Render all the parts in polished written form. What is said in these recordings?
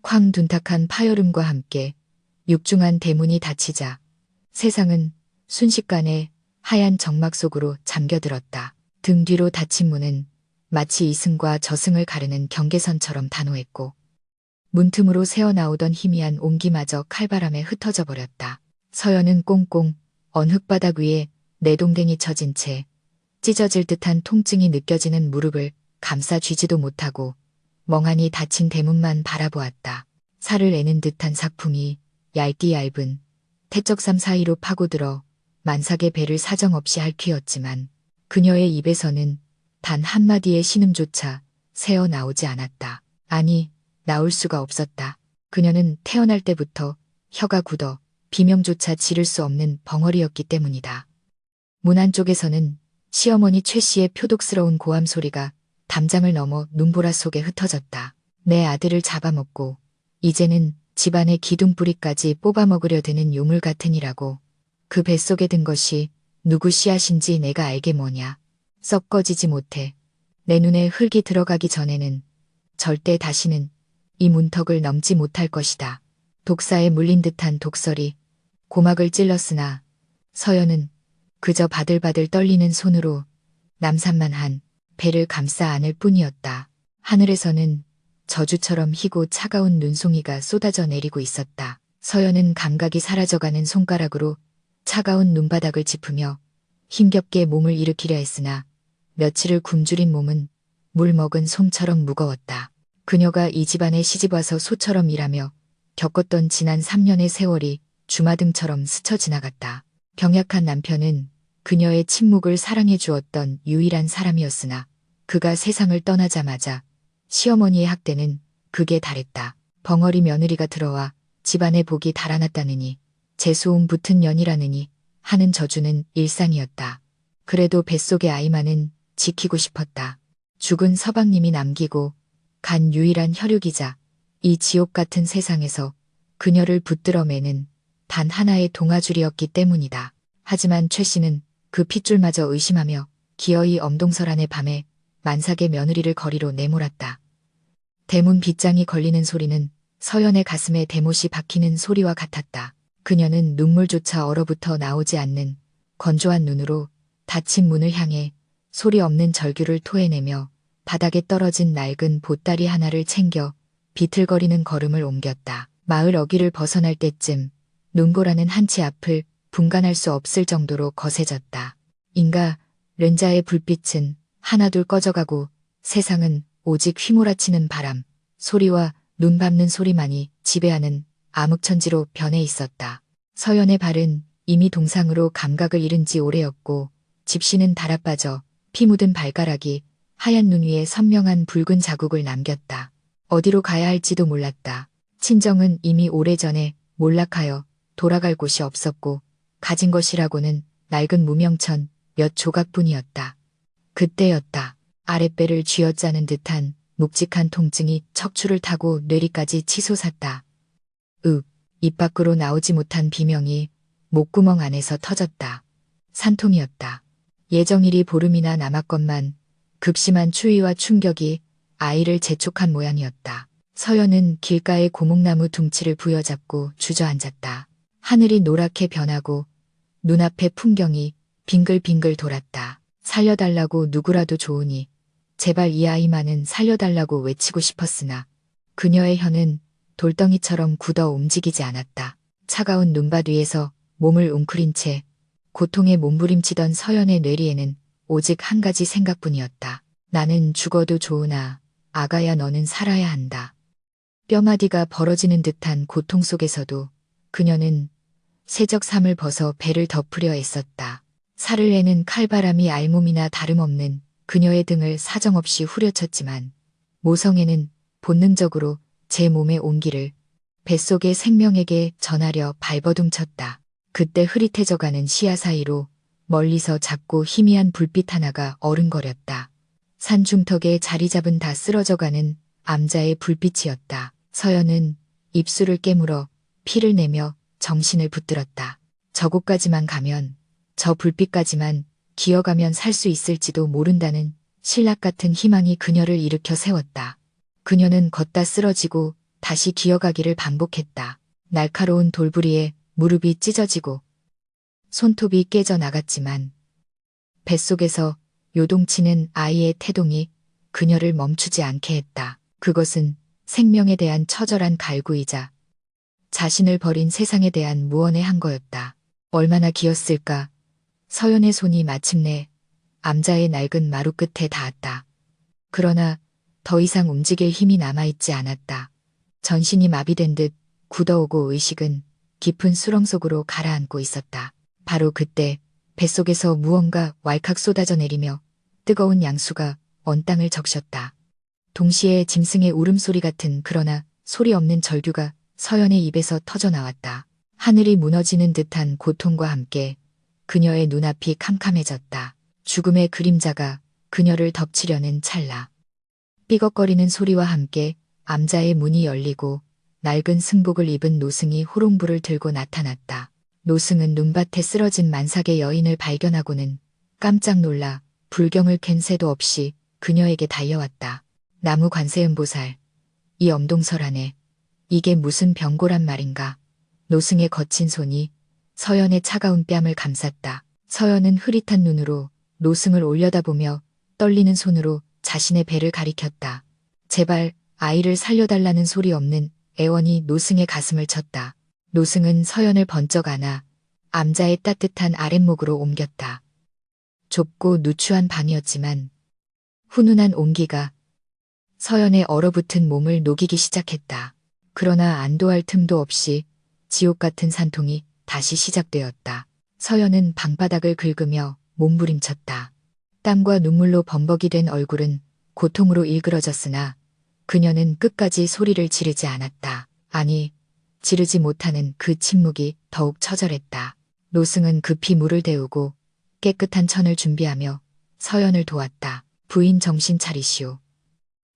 쾅 둔탁한 파열음과 함께 육중한 대문이 닫히자 세상은 순식간에 하얀 정막 속으로 잠겨들었다. 등 뒤로 닫힌 문은 마치 이승과 저승을 가르는 경계선처럼 단호했고 문틈으로 새어나오던 희미한 온기마저 칼바람에 흩어져 버렸다. 서연은 꽁꽁 언 흙바닥 위에 내동댕이 쳐진 채 찢어질 듯한 통증이 느껴지는 무릎을 감싸 쥐지도 못하고 멍하니 닫힌 대문만 바라보았다. 살을 애는 듯한 작품이 얇디 얇은 태적삼 사이로 파고들어 만삭의 배를 사정없이 핥히었지만 그녀의 입에서는 단 한마디의 신음조차 새어나오지 않았다. 아니, 나올 수가 없었다. 그녀는 태어날 때부터 혀가 굳어 비명조차 지를 수 없는 벙어리였기 때문이다. 문 안쪽에서는 시어머니 최 씨의 표독스러운 고함 소리가 담장을 넘어 눈보라 속에 흩어졌다. 내 아들을 잡아먹고 이제는 집안의 기둥뿌리까지 뽑아먹으려 드는 요물 같으니라고. 그 뱃속에 든 것이 누구 씨앗인지 내가 알게 뭐냐. 썩 꺼지지 못해. 내 눈에 흙이 들어가기 전에는 절대 다시는 이 문턱을 넘지 못할 것이다. 독사에 물린 듯한 독설이 고막을 찔렀으나 서연은 그저 바들바들 떨리는 손으로 남산만한 배를 감싸 안을 뿐이었다. 하늘에서는 저주처럼 희고 차가운 눈송이가 쏟아져 내리고 있었다. 서연은 감각이 사라져가는 손가락으로 차가운 눈바닥을 짚으며 힘겹게 몸을 일으키려 했으나 며칠을 굶주린 몸은 물 먹은 솜처럼 무거웠다. 그녀가 이 집안에 시집와서 소처럼 일하며 겪었던 지난 3년의 세월이 주마등처럼 스쳐 지나갔다. 병약한 남편은 그녀의 침묵을 사랑해 주었던 유일한 사람이었으나 그가 세상을 떠나자마자 시어머니의 학대는 극에 달했다. 벙어리 며느리가 들어와 집안의 복이 달아났다느니 재수움 붙은 년이라느니 하는 저주는 일상이었다. 그래도 뱃속의 아이만은 지키고 싶었다. 죽은 서방님이 남기고 간 유일한 혈육이자 이 지옥 같은 세상에서 그녀를 붙들어 매는 단 하나의 동아줄이었기 때문이다. 하지만 최 씨는 그 핏줄마저 의심하며 기어이 엄동설안의 밤에 만삭의 며느리를 거리로 내몰았다. 대문 빗장이 걸리는 소리는 서연의 가슴에 대못이 박히는 소리와 같았다. 그녀는 눈물조차 얼어붙어 나오지 않는 건조한 눈으로 닫힌 문을 향해 소리 없는 절규를 토해내며 바닥에 떨어진 낡은 보따리 하나를 챙겨 비틀거리는 걸음을 옮겼다. 마을 어귀를 벗어날 때쯤 눈보라는 한치 앞을 분간할 수 없을 정도로 거세졌다. 인가 렌자의 불빛은 하나둘 꺼져가고 세상은 오직 휘몰아치는 바람, 소리와 눈 밟는 소리만이 지배하는 암흑천지로 변해 있었다. 서연의 발은 이미 동상으로 감각을 잃은 지 오래였고 집시는 달아빠져 피 묻은 발가락이 하얀 눈 위에 선명한 붉은 자국을 남겼다. 어디로 가야 할지도 몰랐다. 친정은 이미 오래전에 몰락하여 돌아갈 곳이 없었고 가진 것이라고는 낡은 무명천 몇 조각뿐이었다. 그때였다. 아랫배를 쥐어짜는 듯한 묵직한 통증이 척추를 타고 뇌리까지 치솟았다. 입 밖으로 나오지 못한 비명이 목구멍 안에서 터졌다. 산통이었다. 예정일이 보름이나 남았건만 극심한 추위와 충격이 아이를 재촉한 모양이었다. 서연은 길가의 고목나무 둥치를 부여잡고 주저앉았다. 하늘이 노랗게 변하고 눈앞의 풍경이 빙글빙글 돌았다. 살려달라고 누구라도 좋으니 제발 이 아이만은 살려달라고 외치고 싶었으나 그녀의 혀는 돌덩이처럼 굳어 움직이지 않았다. 차가운 눈밭 위에서 몸을 웅크린 채 고통에 몸부림치던 서연의 뇌리에는 오직 한 가지 생각뿐이었다. 나는 죽어도 좋으나 아가야 너는 살아야 한다. 뼈마디가 벌어지는 듯한 고통 속에서도 그녀는 세적 삶을 벗어 배를 덮으려 애썼다. 살을 내는 칼바람이 알몸이나 다름없는 그녀의 등을 사정없이 후려쳤지만 모성애는 본능적으로 제 몸의 온기를 뱃속의 생명에게 전하려 발버둥쳤다. 그때 흐릿해져가는 시야 사이로 멀리서 작고 희미한 불빛 하나가 어른거렸다. 산중턱에 자리 잡은 다 쓰러져가는 암자의 불빛이었다. 서연은 입술을 깨물어 피를 내며 정신을 붙들었다. 저곳까지만 가면, 저 불빛까지만 기어가면 살 수 있을지도 모른다는 신락 같은 희망이 그녀를 일으켜 세웠다. 그녀는 걷다 쓰러지고 다시 기어가기를 반복했다. 날카로운 돌부리에 무릎이 찢어지고 손톱이 깨져 나갔지만 뱃속에서 요동치는 아이의 태동이 그녀를 멈추지 않게 했다. 그것은 생명에 대한 처절한 갈구이자 자신을 버린 세상에 대한 무언의 한 거였다. 얼마나 기었을까. 서연의 손이 마침내 암자의 낡은 마루 끝에 닿았다. 그러나 더 이상 움직일 힘이 남아있지 않았다. 전신이 마비된 듯 굳어오고 의식은 깊은 수렁 속으로 가라앉고 있었다. 바로 그때 뱃속에서 무언가 왈칵 쏟아져 내리며 뜨거운 양수가 언 땅을 적셨다. 동시에 짐승의 울음소리 같은 그러나 소리 없는 절규가 서연의 입에서 터져 나왔다. 하늘이 무너지는 듯한 고통과 함께 그녀의 눈앞이 캄캄해졌다. 죽음의 그림자가 그녀를 덮치려는 찰나. 삐걱거리는 소리와 함께 암자의 문이 열리고 낡은 승복을 입은 노승이 호롱불을 들고 나타났다. 노승은 눈밭에 쓰러진 만삭의 여인을 발견하고는 깜짝 놀라 불경을 캔 새도 없이 그녀에게 달려왔다. 나무 관세음보살, 이 엄동설하네. 이게 무슨 병고란 말인가. 노승의 거친 손이 서연의 차가운 뺨을 감쌌다. 서연은 흐릿한 눈으로 노승을 올려다보며 떨리는 손으로 자신의 배를 가리켰다. 제발 아이를 살려달라는 소리 없는 애원이 노승의 가슴을 쳤다. 노승은 서연을 번쩍 안아 암자의 따뜻한 아랫목으로 옮겼다. 좁고 누추한 방이었지만 훈훈한 온기가 서연의 얼어붙은 몸을 녹이기 시작했다. 그러나 안도할 틈도 없이 지옥 같은 산통이 다시 시작되었다. 서연은 방바닥을 긁으며 몸부림쳤다. 땀과 눈물로 범벅이 된 얼굴은 고통으로 일그러졌으나 그녀는 끝까지 소리를 지르지 않았다. 아니, 지르지 못하는 그 침묵이 더욱 처절했다. 노승은 급히 물을 데우고 깨끗한 천을 준비하며 서연을 도왔다. 부인 정신 차리시오.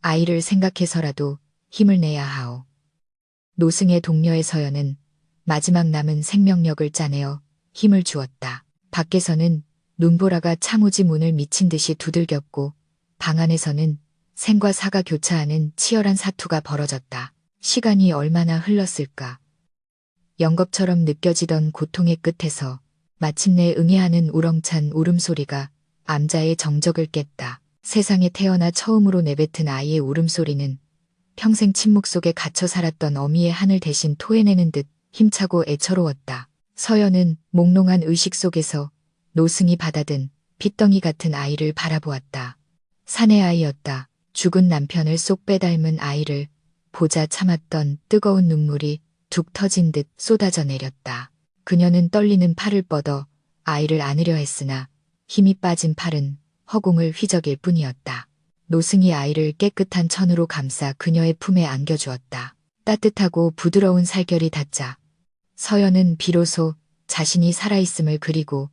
아이를 생각해서라도 힘을 내야 하오. 노승의 동료의 서연은 마지막 남은 생명력을 짜내어 힘을 주었다. 밖에서는 눈보라가 창호지 문을 미친 듯이 두들겼고 방 안에서는 생과 사가 교차하는 치열한 사투가 벌어졌다. 시간이 얼마나 흘렀을까. 영겁처럼 느껴지던 고통의 끝에서 마침내 응애하는 우렁찬 울음소리가 암자의 정적을 깼다. 세상에 태어나 처음으로 내뱉은 아이의 울음소리는 평생 침묵 속에 갇혀 살았던 어미의 한을 대신 토해내는 듯 힘차고 애처로웠다. 서연은 몽롱한 의식 속에서 노승이 받아든 핏덩이 같은 아이를 바라보았다. 사내 아이였다. 죽은 남편을 쏙 빼닮은 아이를 보자 참았던 뜨거운 눈물이 툭 터진 듯 쏟아져 내렸다. 그녀는 떨리는 팔을 뻗어 아이를 안으려 했으나 힘이 빠진 팔은 허공을 휘저길 뿐이었다. 노승이 아이를 깨끗한 천으로 감싸 그녀의 품에 안겨주었다. 따뜻하고 부드러운 살결이 닿자 서연은 비로소 자신이 살아있음을 그리고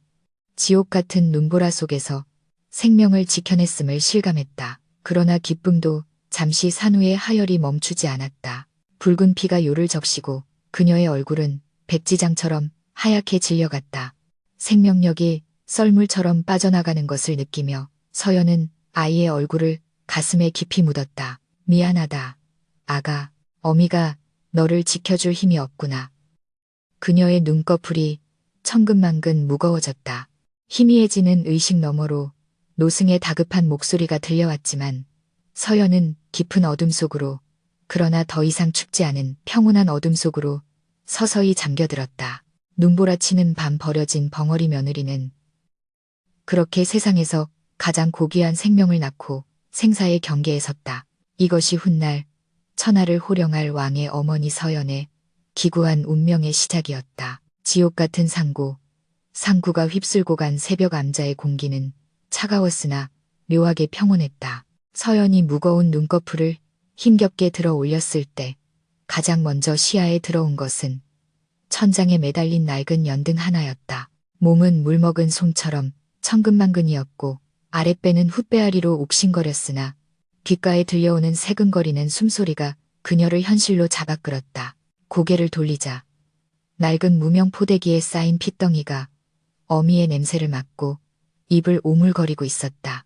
지옥 같은 눈보라 속에서 생명을 지켜냈음을 실감했다. 그러나 기쁨도 잠시 산후의 하열이 멈추지 않았다. 붉은 피가 요를 적시고 그녀의 얼굴은 백지장처럼 하얗게 질려갔다. 생명력이 썰물처럼 빠져나가는 것을 느끼며 서연은 아이의 얼굴을 가슴에 깊이 묻었다. 미안하다. 아가, 어미가 너를 지켜줄 힘이 없구나. 그녀의 눈꺼풀이 천근만근 무거워졌다. 희미해지는 의식 너머로 노승의 다급한 목소리가 들려왔지만 서연은 깊은 어둠 속으로, 그러나 더 이상 춥지 않은 평온한 어둠 속으로 서서히 잠겨들었다. 눈보라치는 밤 버려진 벙어리 며느리는 그렇게 세상에서 가장 고귀한 생명을 낳고 생사의 경계에 섰다. 이것이 훗날 천하를 호령할 왕의 어머니 서연의 기구한 운명의 시작이었다. 지옥 같은 상고, 상구가 휩쓸고 간 새벽 암자의 공기는 차가웠으나 묘하게 평온했다. 서연이 무거운 눈꺼풀을 힘겹게 들어 올렸을 때 가장 먼저 시야에 들어온 것은 천장에 매달린 낡은 연등 하나였다. 몸은 물먹은 솜처럼 천근만근이었고 아랫배는 훗배아리로 옥신거렸으나 귓가에 들려오는 새근거리는 숨소리가 그녀를 현실로 잡아끌었다. 고개를 돌리자 낡은 무명 포대기에 쌓인 핏덩이가 어미의 냄새를 맡고 입을 오물거리고 있었다.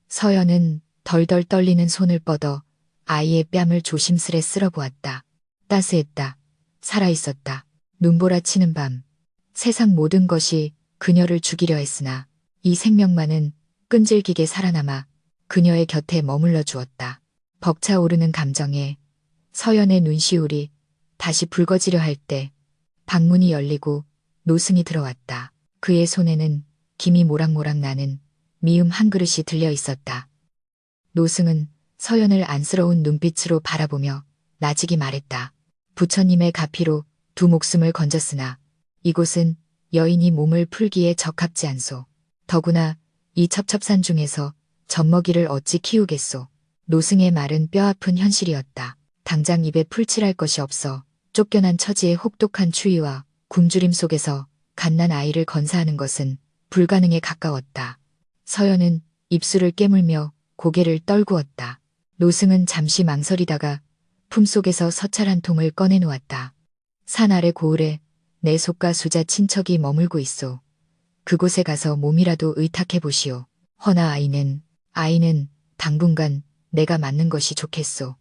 서연은 덜덜 떨리는 손을 뻗어 아이의 뺨을 조심스레 쓸어보았다. 따스했다. 살아있었다. 눈보라치는 밤. 세상 모든 것이 그녀를 죽이려 했으나 이 생명만은 끈질기게 살아남아 그녀의 곁에 머물러 주었다. 벅차오르는 감정에 서연의 눈시울이 다시 붉어지려 할 때 방문이 열리고 노승이 들어왔다. 그의 손에는 김이 모락모락 나는 미음 한 그릇이 들려 있었다. 노승은 서연을 안쓰러운 눈빛으로 바라보며 나직이 말했다. 부처님의 가피로 두 목숨을 건졌으나 이곳은 여인이 몸을 풀기에 적합지 않소. 더구나 이 첩첩산 중에서 젖먹이를 어찌 키우겠소. 노승의 말은 뼈아픈 현실이었다. 당장 입에 풀칠할 것이 없어 쫓겨난 처지의 혹독한 추위와 굶주림 속에서 갓난 아이를 건사하는 것은 불가능에 가까웠다. 서연은 입술을 깨물며 고개를 떨구었다. 노승은 잠시 망설이다가 품속에서 서찰 한 통을 꺼내놓았다. 산 아래 고을에 내 속가 수자 친척이 머물고 있소. 그곳에 가서 몸이라도 의탁해 보시오. 허나 아이는 당분간 내가 맞는 것이 좋겠소.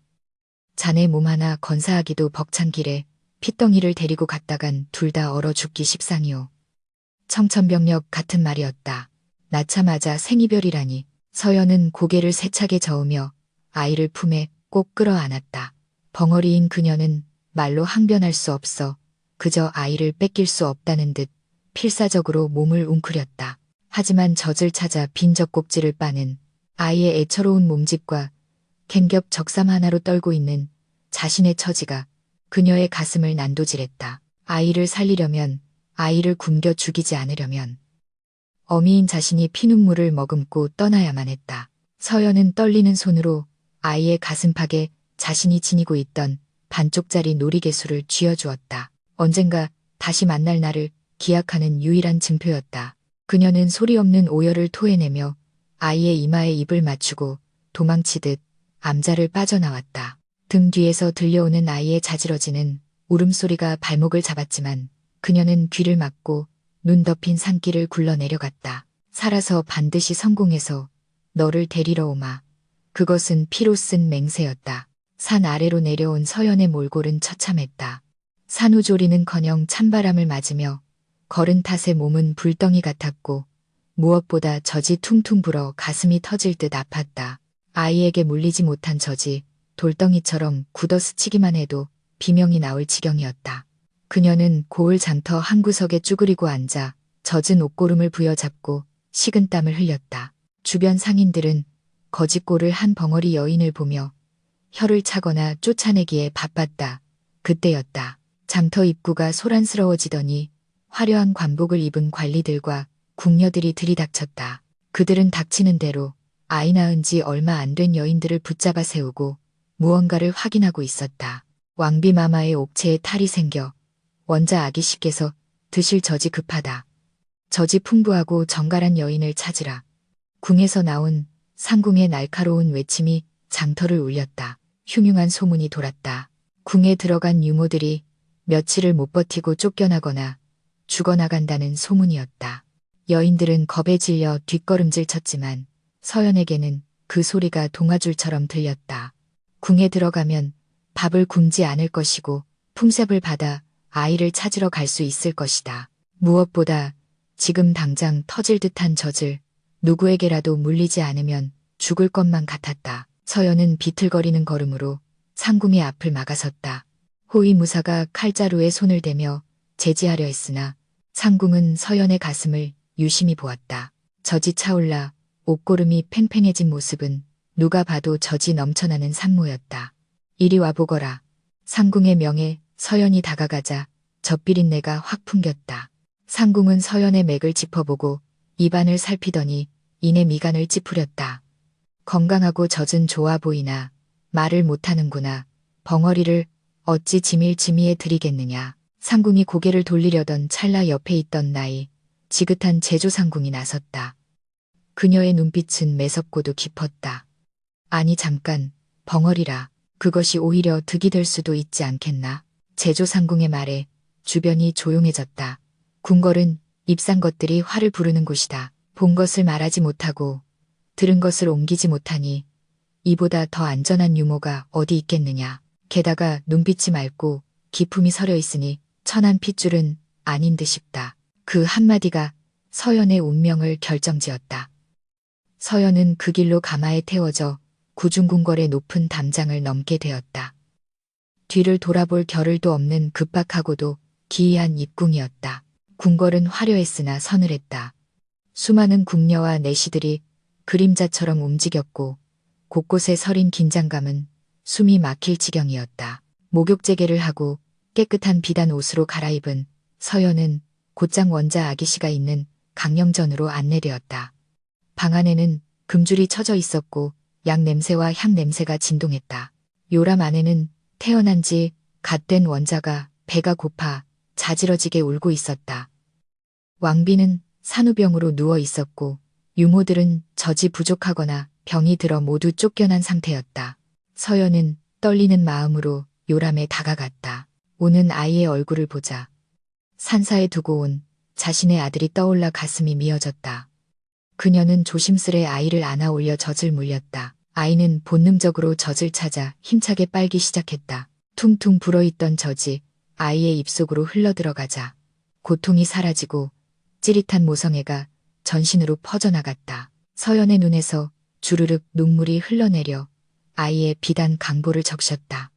자네 몸 하나 건사하기도 벅찬 길에 핏덩이를 데리고 갔다간 둘 다 얼어 죽기 십상이오. 청천벽력 같은 말이었다. 낳자마자 생이별이라니. 서연은 고개를 세차게 저으며 아이를 품에 꼭 끌어안았다. 벙어리인 그녀는 말로 항변할 수 없어 그저 아이를 뺏길 수 없다는 듯 필사적으로 몸을 웅크렸다. 하지만 젖을 찾아 빈 젖꼭지를 빠는 아이의 애처로운 몸집과 갱겹 적삼 하나로 떨고 있는 자신의 처지가 그녀의 가슴을 난도질했다. 아이를 살리려면, 아이를 굶겨 죽이지 않으려면 어미인 자신이 피눈물을 머금고 떠나야만 했다. 서연은 떨리는 손으로 아이의 가슴팍에 자신이 지니고 있던 반쪽짜리 놀이개수를 쥐어주었다. 언젠가 다시 만날 날을 기약하는 유일한 증표였다. 그녀는 소리 없는 오열을 토해내며 아이의 이마에 입을 맞추고 도망치듯 암자를 빠져나왔다. 등 뒤에서 들려오는 아이의 자지러지는 울음소리가 발목을 잡았지만 그녀는 귀를 막고 눈 덮인 산길을 굴러내려갔다. 살아서 반드시 성공해서 너를 데리러 오마. 그것은 피로 쓴 맹세였다. 산 아래로 내려온 서연의 몰골은 처참했다. 산후조리는커녕 찬바람을 맞으며 걸은 탓에 몸은 불덩이 같았고 무엇보다 젖이 퉁퉁 불어 가슴이 터질 듯 아팠다. 아이에게 물리지 못한 젖이 돌덩이처럼 굳어 스치기만 해도 비명이 나올 지경이었다. 그녀는 고을 장터 한 구석에 쭈그리고 앉아 젖은 옷고름을 부여잡고 식은땀을 흘렸다. 주변 상인들은 거짓골을 한 벙어리 여인을 보며 혀를 차거나 쫓아내기에 바빴다. 그때였다. 장터 입구가 소란스러워지더니 화려한 관복을 입은 관리들과 궁녀들이 들이닥쳤다. 그들은 닥치는 대로 아이 낳은 지 얼마 안 된 여인들을 붙잡아 세우고 무언가를 확인하고 있었다. 왕비마마의 옥체에 탈이 생겨 원자 아기씨께서 드실 젖이 급하다. 젖이 풍부하고 정갈한 여인을 찾으라. 궁에서 나온 상궁의 날카로운 외침이 장터를 울렸다. 흉흉한 소문이 돌았다. 궁에 들어간 유모들이 며칠을 못 버티고 쫓겨나거나 죽어나간다는 소문이었다. 여인들은 겁에 질려 뒷걸음질 쳤지만 서연에게는 그 소리가 동화줄처럼 들렸다. 궁에 들어가면 밥을 굶지 않을 것이고 품삯을 받아 아이를 찾으러 갈 수 있을 것이다. 무엇보다 지금 당장 터질 듯한 젖을 누구에게라도 물리지 않으면 죽을 것만 같았다. 서연은 비틀거리는 걸음으로 상궁의 앞을 막아섰다. 호위무사가 칼자루에 손을 대며 제지하려 했으나 상궁은 서연의 가슴을 유심히 보았다. 젖이 차올라 옷고름이 팽팽해진 모습은 누가 봐도 젖이 넘쳐나는 산모였다. 이리 와보거라. 상궁의 명에 서연이 다가가자 젖비린내가 확 풍겼다. 상궁은 서연의 맥을 짚어보고 입안을 살피더니 이내 미간을 찌푸렸다. 건강하고 젖은 좋아 보이나 말을 못하는구나. 벙어리를 어찌 지밀지미에 들이겠느냐. 상궁이 고개를 돌리려던 찰나 옆에 있던 나이 지긋한 제조상궁이 나섰다. 그녀의 눈빛은 매섭고도 깊었다. 아니 잠깐, 벙어리라. 그것이 오히려 득이 될 수도 있지 않겠나. 제조상궁의 말에 주변이 조용해졌다. 궁궐은 입산 것들이 화를 부르는 곳이다. 본 것을 말하지 못하고 들은 것을 옮기지 못하니 이보다 더 안전한 유모가 어디 있겠느냐. 게다가 눈빛이 맑고 기품이 서려 있으니 천한 핏줄은 아닌 듯 싶다. 그 한마디가 서연의 운명을 결정지었다. 서연은 그 길로 가마에 태워져 구중궁궐의 높은 담장을 넘게 되었다. 뒤를 돌아볼 겨를도 없는 급박하고도 기이한 입궁이었다. 궁궐은 화려했으나 서늘했다. 수많은 궁녀와 내시들이 그림자처럼 움직였고 곳곳에 서린 긴장감은 숨이 막힐 지경이었다. 목욕제계를 하고 깨끗한 비단 옷으로 갈아입은 서연은 곧장 원자 아기씨가 있는 강령전으로 안내되었다. 방 안에는 금줄이 쳐져 있었고 약 냄새와 향 냄새가 진동했다. 요람 안에는 태어난 지 갓 된 원자가 배가 고파 자지러지게 울고 있었다. 왕비는 산후병으로 누워 있었고 유모들은 젖이 부족하거나 병이 들어 모두 쫓겨난 상태였다. 서연은 떨리는 마음으로 요람에 다가갔다. 우는 아이의 얼굴을 보자 산사에 두고 온 자신의 아들이 떠올라 가슴이 미어졌다. 그녀는 조심스레 아이를 안아 올려 젖을 물렸다. 아이는 본능적으로 젖을 찾아 힘차게 빨기 시작했다. 퉁퉁 불어있던 젖이 아이의 입속으로 흘러들어가자 고통이 사라지고 찌릿한 모성애가 전신으로 퍼져나갔다. 서연의 눈에서 주르륵 눈물이 흘러내려 아이의 비단 강보를 적셨다.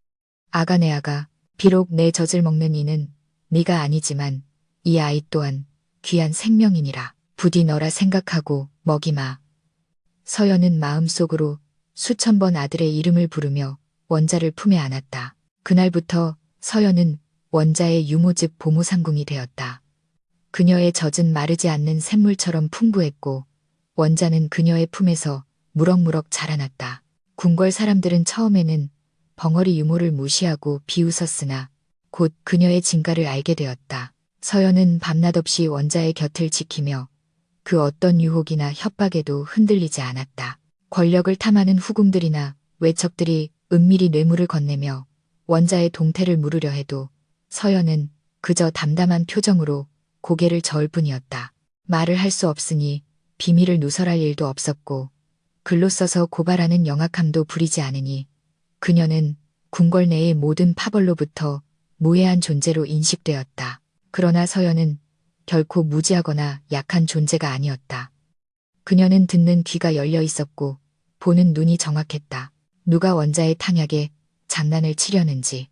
아가 내 아가, 비록 내 젖을 먹는 이는 네가 아니지만 이 아이 또한 귀한 생명이니라. 부디 너라 생각하고 먹이마. 서연은 마음속으로 수천 번 아들의 이름을 부르며 원자를 품에 안았다. 그날부터 서연은 원자의 유모집 보모상궁이 되었다. 그녀의 젖은 마르지 않는 샘물처럼 풍부했고 원자는 그녀의 품에서 무럭무럭 자라났다. 궁궐 사람들은 처음에는 벙어리 유모를 무시하고 비웃었으나 곧 그녀의 진가를 알게 되었다. 서연은 밤낮 없이 원자의 곁을 지키며 그 어떤 유혹이나 협박에도 흔들리지 않았다. 권력을 탐하는 후궁들이나 외척들이 은밀히 뇌물을 건네며 원자의 동태를 물으려 해도 서연은 그저 담담한 표정으로 고개를 저을 뿐이었다. 말을 할 수 없으니 비밀을 누설할 일도 없었고 글로 써서 고발하는 영악함도 부리지 않으니 그녀는 궁궐 내의 모든 파벌로부터 무해한 존재로 인식되었다. 그러나 서연은 결코 무지하거나 약한 존재가 아니었다. 그녀는 듣는 귀가 열려 있었고 보는 눈이 정확했다. 누가 원자의 탕약에 장난을 치려는지,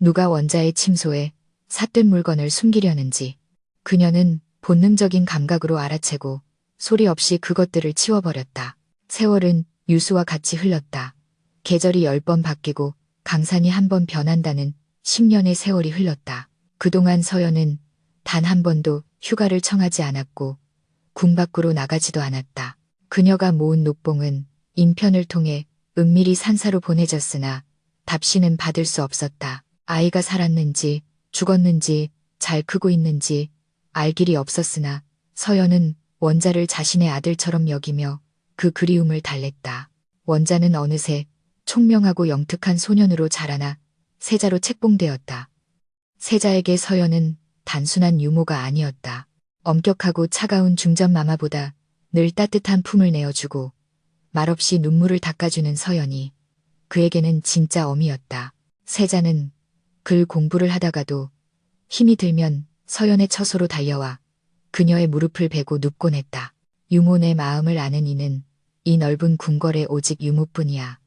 누가 원자의 침소에 삿된 물건을 숨기려는지 그녀는 본능적인 감각으로 알아채고 소리 없이 그것들을 치워버렸다. 세월은 유수와 같이 흘렀다. 계절이 10번 바뀌고 강산이 한 번 변한다는 10년의 세월이 흘렀다. 그동안 서연은 단 한 번도 휴가를 청하지 않았고 궁 밖으로 나가지도 않았다. 그녀가 모은 녹봉은 인편을 통해 은밀히 산사로 보내졌으나 답시는 받을 수 없었다. 아이가 살았는지 죽었는지 잘 크고 있는지 알 길이 없었으나 서연은 원자를 자신의 아들처럼 여기며 그 그리움을 달랬다. 원자는 어느새 총명하고 영특한 소년으로 자라나 세자로 책봉되었다. 세자에게 서연은 단순한 유모가 아니었다. 엄격하고 차가운 중전 마마보다 늘 따뜻한 품을 내어주고 말없이 눈물을 닦아주는 서연이 그에게는 진짜 어미였다. 세자는 글 공부를 하다가도 힘이 들면 서연의 처소로 달려와 그녀의 무릎을 베고 눕곤 했다. 유모 내 마음을 아는 이는 이 넓은 궁궐에 오직 유모뿐이야.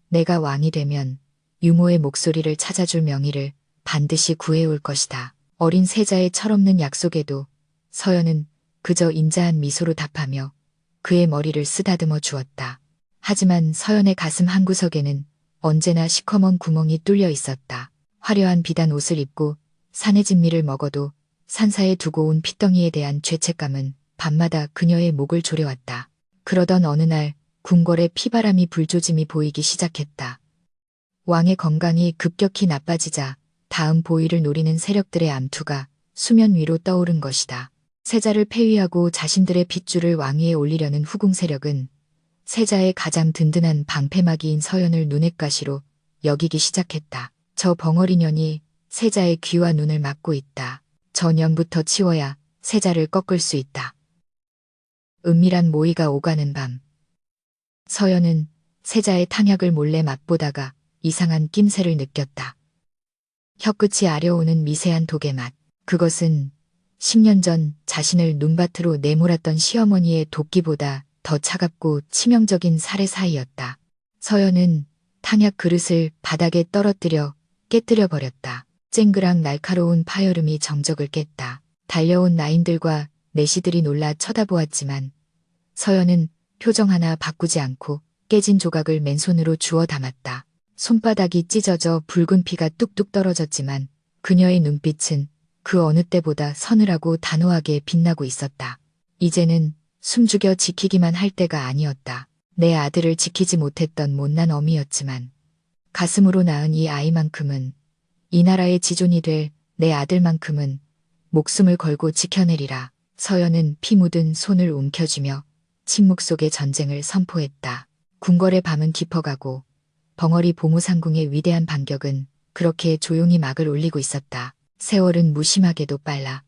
내가 왕이 되면 유모의 목소리를 찾아줄 명의를 반드시 구해올 것이다. 어린 세자의 철없는 약속에도 서연은 그저 인자한 미소로 답하며 그의 머리를 쓰다듬어 주었다. 하지만 서연의 가슴 한구석에는 언제나 시커먼 구멍이 뚫려 있었다. 화려한 비단 옷을 입고 산의 진미를 먹어도 산사에 두고 온 핏덩이에 대한 죄책감은 밤마다 그녀의 목을 조려왔다. 그러던 어느 날 궁궐에 피바람이 불조짐이 보이기 시작했다. 왕의 건강이 급격히 나빠지자 다음 보위를 노리는 세력들의 암투가 수면 위로 떠오른 것이다. 세자를 폐위하고 자신들의 핏줄을 왕위에 올리려는 후궁 세력은 세자의 가장 든든한 방패막이인 서연을 눈엣가시로 여기기 시작했다. 저 벙어리 년이 세자의 귀와 눈을 막고 있다. 저 년부터 치워야 세자를 꺾을 수 있다. 은밀한 모의가 오가는 밤. 서연은 세자의 탕약을 몰래 맛보다가 이상한 낌새를 느꼈다. 혀끝이 아려오는 미세한 독의 맛. 그것은 10년 전 자신을 눈밭으로 내몰았던 시어머니의 도끼보다 더 차갑고 치명적인 살해 사이였다. 서연은 탕약 그릇을 바닥에 떨어뜨려 깨뜨려 버렸다. 쨍그랑 날카로운 파열음이 정적을 깼다. 달려온 나인들과 내시들이 놀라 쳐다보았지만 서연은 표정 하나 바꾸지 않고 깨진 조각을 맨손으로 주워 담았다. 손바닥이 찢어져 붉은 피가 뚝뚝 떨어졌지만 그녀의 눈빛은 그 어느 때보다 서늘하고 단호하게 빛나고 있었다. 이제는 숨죽여 지키기만 할 때가 아니었다. 내 아들을 지키지 못했던 못난 어미였지만 가슴으로 낳은 이 아이만큼은, 이 나라의 지존이 될 내 아들만큼은 목숨을 걸고 지켜내리라. 서연은 피 묻은 손을 움켜쥐며 침묵 속의 전쟁을 선포했다. 궁궐의 밤은 깊어가고 벙어리 보무상궁의 위대한 반격은 그렇게 조용히 막을 올리고 있었다. 세월은 무심하게도 빨라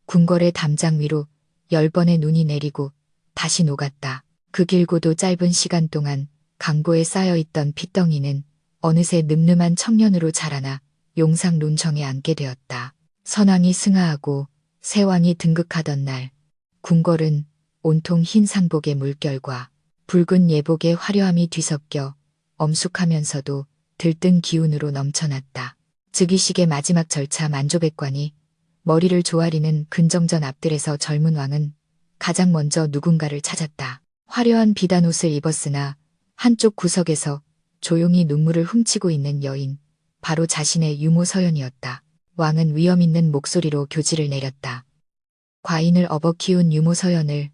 궁궐의 담장 위로 10번의 눈이 내리고 다시 녹았다. 그 길고도 짧은 시간 동안 강보에 쌓여있던 핏덩이는 어느새 늠름한 청년으로 자라나 용상 룬청에 앉게 되었다. 선왕이 승하하고 세왕이 등극하던 날, 궁궐은 온통 흰 상복의 물결과 붉은 예복의 화려함이 뒤섞여 엄숙하면서도 들뜬 기운으로 넘쳐났다. 즉위식의 마지막 절차 만조백관이 머리를 조아리는 근정전 앞들에서 젊은 왕은 가장 먼저 누군가를 찾았다. 화려한 비단 옷을 입었으나 한쪽 구석에서 조용히 눈물을 훔치고 있는 여인, 바로 자신의 유모 서연이었다. 왕은 위험 있는 목소리로 교지를 내렸다. 과인을 업어 키운 유모 서연을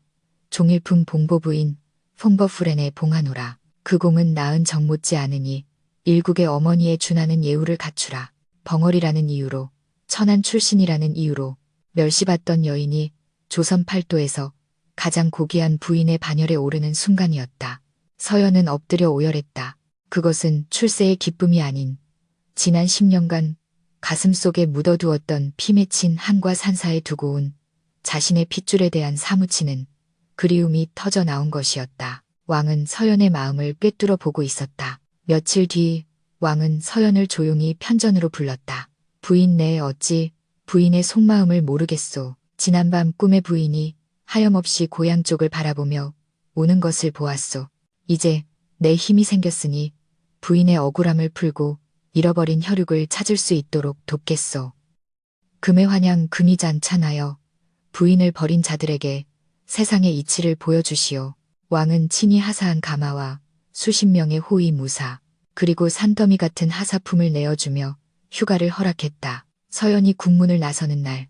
종일품 봉보부인 퐁버프렌에 봉하노라. 그 공은 낳은 정 못지 않으니 일국의 어머니에 준하는 예우를 갖추라. 벙어리라는 이유로, 천한 출신이라는 이유로 멸시받던 여인이 조선 팔도에서 가장 고귀한 부인의 반열에 오르는 순간이었다. 서연은 엎드려 오열했다. 그것은 출세의 기쁨이 아닌 지난 10년간 가슴속에 묻어두었던 피 맺힌 한과 산사에 두고 온 자신의 핏줄에 대한 사무치는 그리움이 터져 나온 것이었다. 왕은 서연의 마음을 꿰뚫어 보고 있었다. 며칠 뒤 왕은 서연을 조용히 편전으로 불렀다. 부인 내 어찌 부인의 속마음을 모르겠소. 지난밤 꿈에 부인이 하염없이 고향 쪽을 바라보며 우는 것을 보았소. 이제 내 힘이 생겼으니 부인의 억울함을 풀고 잃어버린 혈육을 찾을 수 있도록 돕겠소. 금의 환양 금이 잔찬하여 부인을 버린 자들에게 세상의 이치를 보여주시오. 왕은 친히 하사한 가마와 수십 명의 호위 무사, 그리고 산더미 같은 하사품을 내어주며 휴가를 허락했다. 서연이 국문을 나서는 날,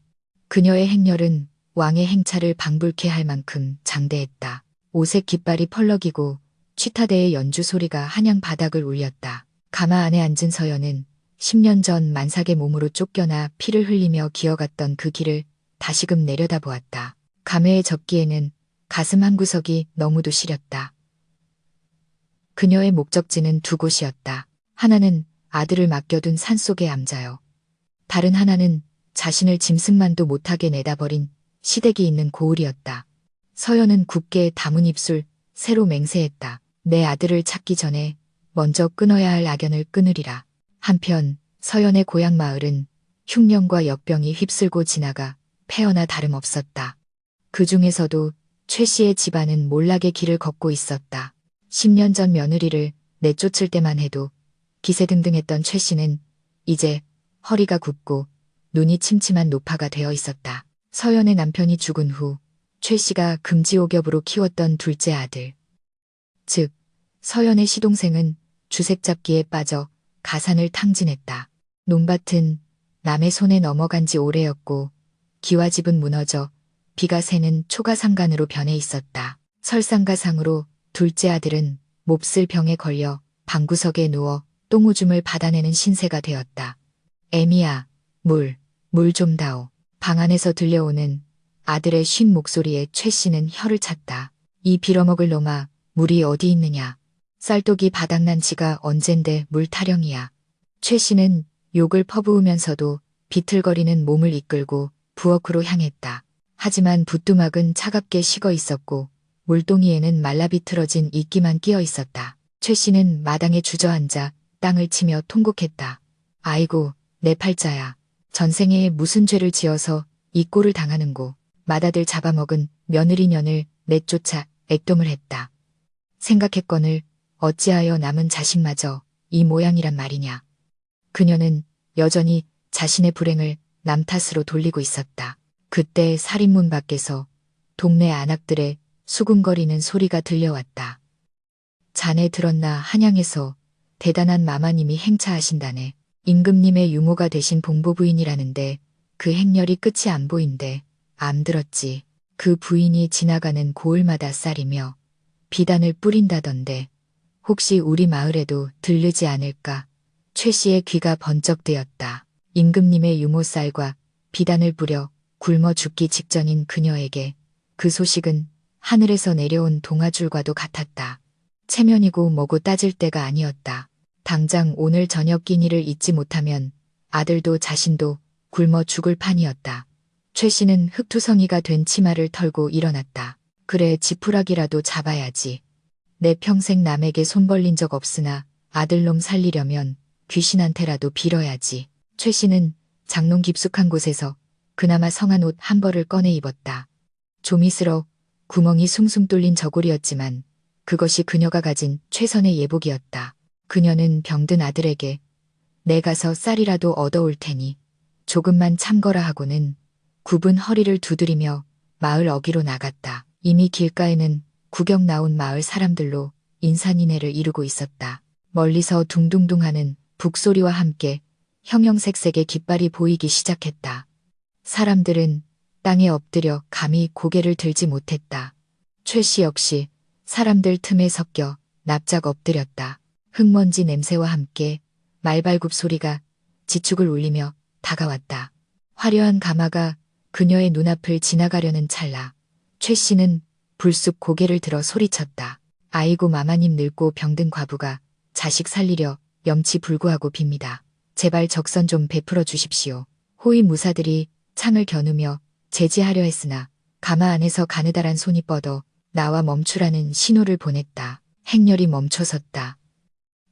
그녀의 행렬은 왕의 행차를 방불케 할 만큼 장대했다. 오색 깃발이 펄럭이고 취타대의 연주 소리가 한양 바닥을 울렸다. 가마 안에 앉은 서연은 10년 전 만삭의 몸으로 쫓겨나 피를 흘리며 기어갔던 그 길을 다시금 내려다보았다. 감회에 젖기에는 가슴 한구석이 너무도 시렸다. 그녀의 목적지는 두 곳이었다. 하나는 아들을 맡겨둔 산속의 암자요. 다른 하나는 자신을 짐승만도 못하게 내다버린 시댁이 있는 고을이었다. 서연은 굳게 다문 입술 새로 맹세했다. 내 아들을 찾기 전에 먼저 끊어야 할 악연을 끊으리라. 한편 서연의 고향 마을은 흉년과 역병이 휩쓸고 지나가 폐허나 다름없었다. 그 중에서도 최 씨의 집안은 몰락의 길을 걷고 있었다. 10년 전 며느리를 내쫓을 때만 해도 기세등등했던 최 씨는 이제 허리가 굽고 눈이 침침한 노파가 되어 있었다. 서연의 남편이 죽은 후 최 씨가 금지옥엽으로 키웠던 둘째 아들, 즉 서연의 시동생은 주색잡기에 빠져 가산을 탕진했다. 논밭은 남의 손에 넘어간 지 오래였고 기와집은 무너져 비가 새는 초가상간으로 변해 있었다. 설상가상으로 둘째 아들은 몹쓸 병에 걸려 방구석에 누워 똥오줌을 받아내는 신세가 되었다. 애미야, 물 좀 다오. 방 안에서 들려오는 아들의 쉰 목소리에 최 씨는 혀를 찼다. 이 빌어먹을 놈아, 물이 어디 있느냐. 쌀독이 바닥난 지가 언젠데 물 타령이야. 최 씨는 욕을 퍼부으면서도 비틀거리는 몸을 이끌고 부엌으로 향했다. 하지만 부뚜막은 차갑게 식어 있었고 물동이에는 말라비틀어진 이끼만 끼어 있었다. 최 씨는 마당에 주저앉아 땅을 치며 통곡했다. 아이고, 내 팔자야. 전생에 무슨 죄를 지어서 이 꼴을 당하는고. 맏아들 잡아먹은 며느리년을 내쫓아 액돔을 했다. 생각했거늘 어찌하여 남은 자식마저 이 모양이란 말이냐. 그녀는 여전히 자신의 불행을 남 탓으로 돌리고 있었다. 그때 살인문 밖에서 동네 안악들의 수군거리는 소리가 들려왔다. 자네 들었나 한양에서 대단한 마마님이 행차하신다네. 임금님의 유모가 되신 봉보부인이라는데 그 행렬이 끝이 안 보인대. 암 들었지. 그 부인이 지나가는 고을마다 쌀이며 비단을 뿌린다던데 혹시 우리 마을에도 들르지 않을까? 최 씨의 귀가 번쩍 뜨였다. 임금님의 유모쌀과 비단을 뿌려 굶어 죽기 직전인 그녀에게 그 소식은 하늘에서 내려온 동아줄과도 같았다. 체면이고 뭐고 따질 때가 아니었다. 당장 오늘 저녁 끼니를 잊지 못하면 아들도 자신도 굶어 죽을 판이었다. 최 씨는 흙투성이가 된 치마를 털고 일어났다. 그래, 지푸라기라도 잡아야지. 내 평생 남에게 손 벌린 적 없으나 아들놈 살리려면 귀신한테라도 빌어야지. 최 씨는 장롱 깊숙한 곳에서 그나마 성한 옷 한 벌을 꺼내 입었다. 조미스러 구멍이 숭숭 뚫린 저고리였지만 그것이 그녀가 가진 최선의 예복이었다. 그녀는 병든 아들에게 내 가서 쌀이라도 얻어올 테니 조금만 참거라 하고는 굽은 허리를 두드리며 마을 어귀로 나갔다. 이미 길가에는 구경 나온 마을 사람들로 인산인해를 이루고 있었다. 멀리서 둥둥둥하는 북소리와 함께 형형색색의 깃발이 보이기 시작했다. 사람들은 땅에 엎드려 감히 고개를 들지 못했다. 최 씨 역시 사람들 틈에 섞여 납작 엎드렸다. 흙먼지 냄새와 함께 말발굽 소리가 지축을 울리며 다가왔다. 화려한 가마가 그녀의 눈앞을 지나가려는 찰나 최 씨는 불쑥 고개를 들어 소리쳤다. 아이고, 마마님, 늙고 병든 과부가 자식 살리려 염치불구하고 빕니다. 제발 적선 좀 베풀어 주십시오. 호위 무사들이 창을 겨누며 제지하려 했으나 가마 안에서 가느다란 손이 뻗어 나와 멈추라는 신호를 보냈다. 행렬이 멈춰섰다.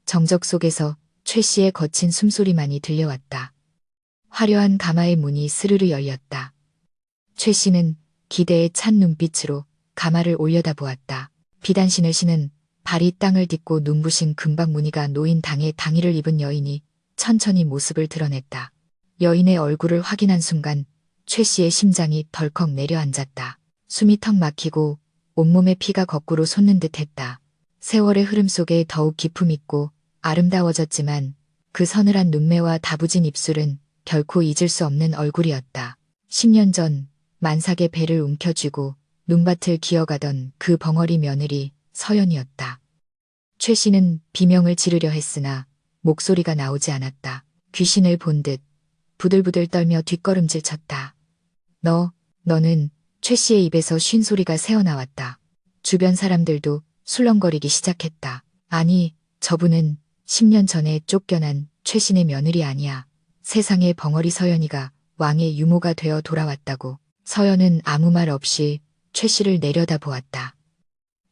정적 속에서 최 씨의 거친 숨소리만이 들려왔다. 화려한 가마의 문이 스르르 열렸다. 최 씨는 기대에 찬 눈빛으로 가마를 올려다보았다. 비단신을 신은 발이 땅을 딛고 눈부신 금박 무늬가 놓인 당에 당의를 입은 여인이 천천히 모습을 드러냈다. 여인의 얼굴을 확인한 순간 최 씨의 심장이 덜컥 내려앉았다. 숨이 턱 막히고 온몸에 피가 거꾸로 솟는 듯했다. 세월의 흐름 속에 더욱 기품 있고 아름다워졌지만 그 서늘한 눈매와 다부진 입술은 결코 잊을 수 없는 얼굴이었다. 10년 전 만삭의 배를 움켜쥐고 눈밭을 기어가던 그 벙어리 며느리 서연이었다. 최 씨는 비명을 지르려 했으나 목소리가 나오지 않았다. 귀신을 본 듯 부들부들 떨며 뒷걸음질 쳤다. 너는 최 씨의 입에서 쉰 소리가 새어나왔다. 주변 사람들도 술렁거리기 시작했다. 아니, 저분은 10년 전에 쫓겨난 최신의 며느리 아니야. 세상에 벙어리 서연이가 왕의 유모가 되어 돌아왔다고. 서연은 아무 말 없이 최 씨를 내려다보았다.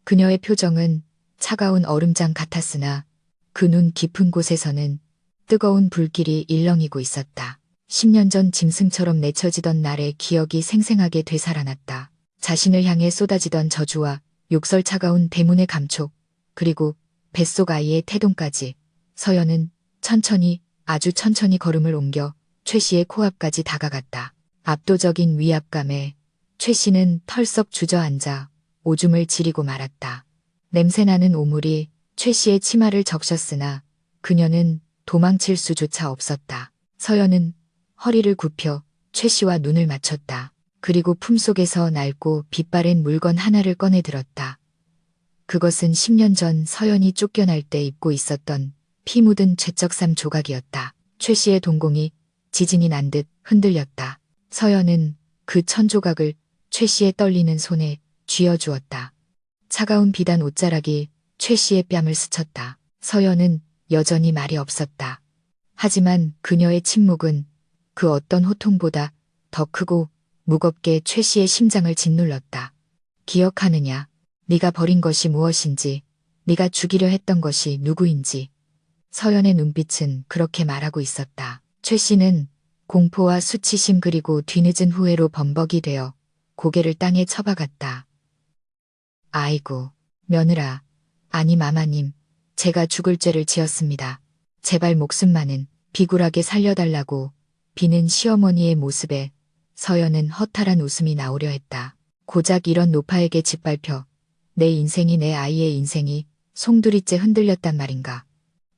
그녀의 표정은 차가운 얼음장 같았으나 그 눈 깊은 곳에서는 뜨거운 불길이 일렁이고 있었다. 10년 전 짐승처럼 내쳐지던 날의 기억이 생생하게 되살아났다. 자신을 향해 쏟아지던 저주와 욕설 차가운 대문의 감촉, 그리고 뱃속 아이의 태동까지. 서연은 천천히, 아주 천천히 걸음을 옮겨 최 씨의 코앞까지 다가갔다. 압도적인 위압감에 최 씨는 털썩 주저앉아 오줌을 지리고 말았다. 냄새나는 오물이 최 씨의 치마를 적셨으나 그녀는 도망칠 수조차 없었다. 서연은 허리를 굽혀 최 씨와 눈을 맞췄다. 그리고 품속에서 낡고 빛바랜 물건 하나를 꺼내 들었다. 그것은 10년 전 서연이 쫓겨날 때 입고 있었던 피 묻은 죄적삼 조각이었다. 최 씨의 동공이 지진이 난 듯 흔들렸다. 서연은 그 천조각을 최 씨의 떨리는 손에 쥐어주었다. 차가운 비단 옷자락이 최 씨의 뺨을 스쳤다. 서연은 여전히 말이 없었다. 하지만 그녀의 침묵은 그 어떤 호통보다 더 크고 무겁게 최 씨의 심장을 짓눌렀다. 기억하느냐? 네가 버린 것이 무엇인지, 네가 죽이려 했던 것이 누구인지. 서연의 눈빛은 그렇게 말하고 있었다. 최 씨는 공포와 수치심 그리고 뒤늦은 후회로 범벅이 되어 고개를 땅에 쳐박았다. 아이고, 며느라, 아니 마마님, 제가 죽을 죄를 지었습니다. 제발 목숨만은 비굴하게 살려달라고 비는 시어머니의 모습에 서연은 허탈한 웃음이 나오려 했다. 고작 이런 노파에게 짓밟혀 내 인생이 내 아이의 인생이 송두리째 흔들렸단 말인가.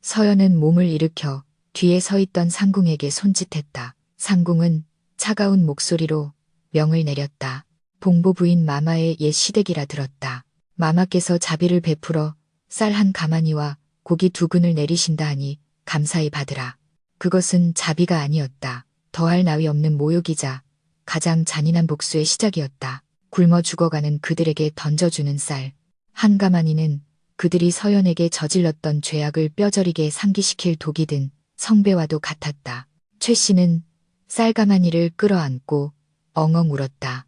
서연은 몸을 일으켜 뒤에 서 있던 상궁에게 손짓했다. 상궁은 차가운 목소리로 명을 내렸다. 봉보 부인 마마의 옛 시댁이라 들었다. 마마께서 자비를 베풀어 쌀 한 가마니와 고기 2근을 내리신다 하니 감사히 받으라. 그것은 자비가 아니었다. 더할 나위 없는 모욕이자 가장 잔인한 복수의 시작이었다. 굶어 죽어가는 그들에게 던져주는 쌀 한 가마니는 그들이 서연에게 저질렀던 죄악을 뼈저리게 상기시킬 독이든 성배와도 같았다. 최 씨는 쌀 가마니를 끌어안고 엉엉 울었다.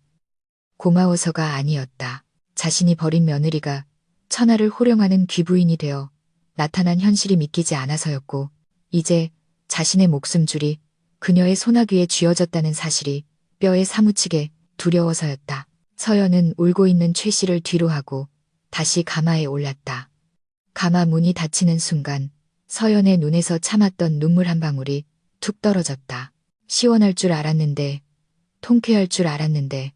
고마워서가 아니었다. 자신이 버린 며느리가 천하를 호령하는 귀부인이 되어 나타난 현실이 믿기지 않아서였고, 이제 자신의 목숨줄이 그녀의 소나귀에 쥐어졌다는 사실이 뼈에 사무치게 두려워서였다. 서연은 울고 있는 최 씨를 뒤로 하고 다시 가마에 올랐다. 가마 문이 닫히는 순간 서연의 눈에서 참았던 눈물 한 방울이 툭 떨어졌다. 시원할 줄 알았는데, 통쾌할 줄 알았는데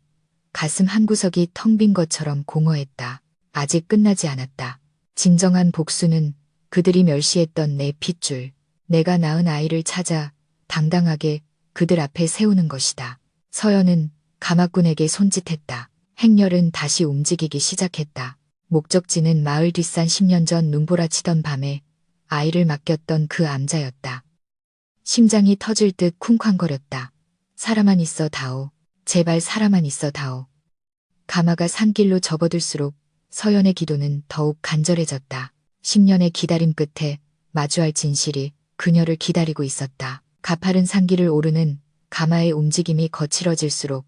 가슴 한구석이 텅 빈 것처럼 공허했다. 아직 끝나지 않았다. 진정한 복수는 그들이 멸시했던 내 핏줄, 내가 낳은 아이를 찾아 당당하게 그들 앞에 세우는 것이다. 서연은 가마꾼에게 손짓했다. 행렬은 다시 움직이기 시작했다. 목적지는 마을 뒷산 10년 전 눈보라치던 밤에 아이를 맡겼던 그 암자였다. 심장이 터질 듯 쿵쾅거렸다. 사람만 있어 다오. 제발 사람만 있어 다오. 가마가 산길로 접어들수록 서연의 기도는 더욱 간절해졌다. 10년의 기다림 끝에 마주할 진실이 그녀를 기다리고 있었다. 가파른 산길을 오르는 가마의 움직임이 거칠어질수록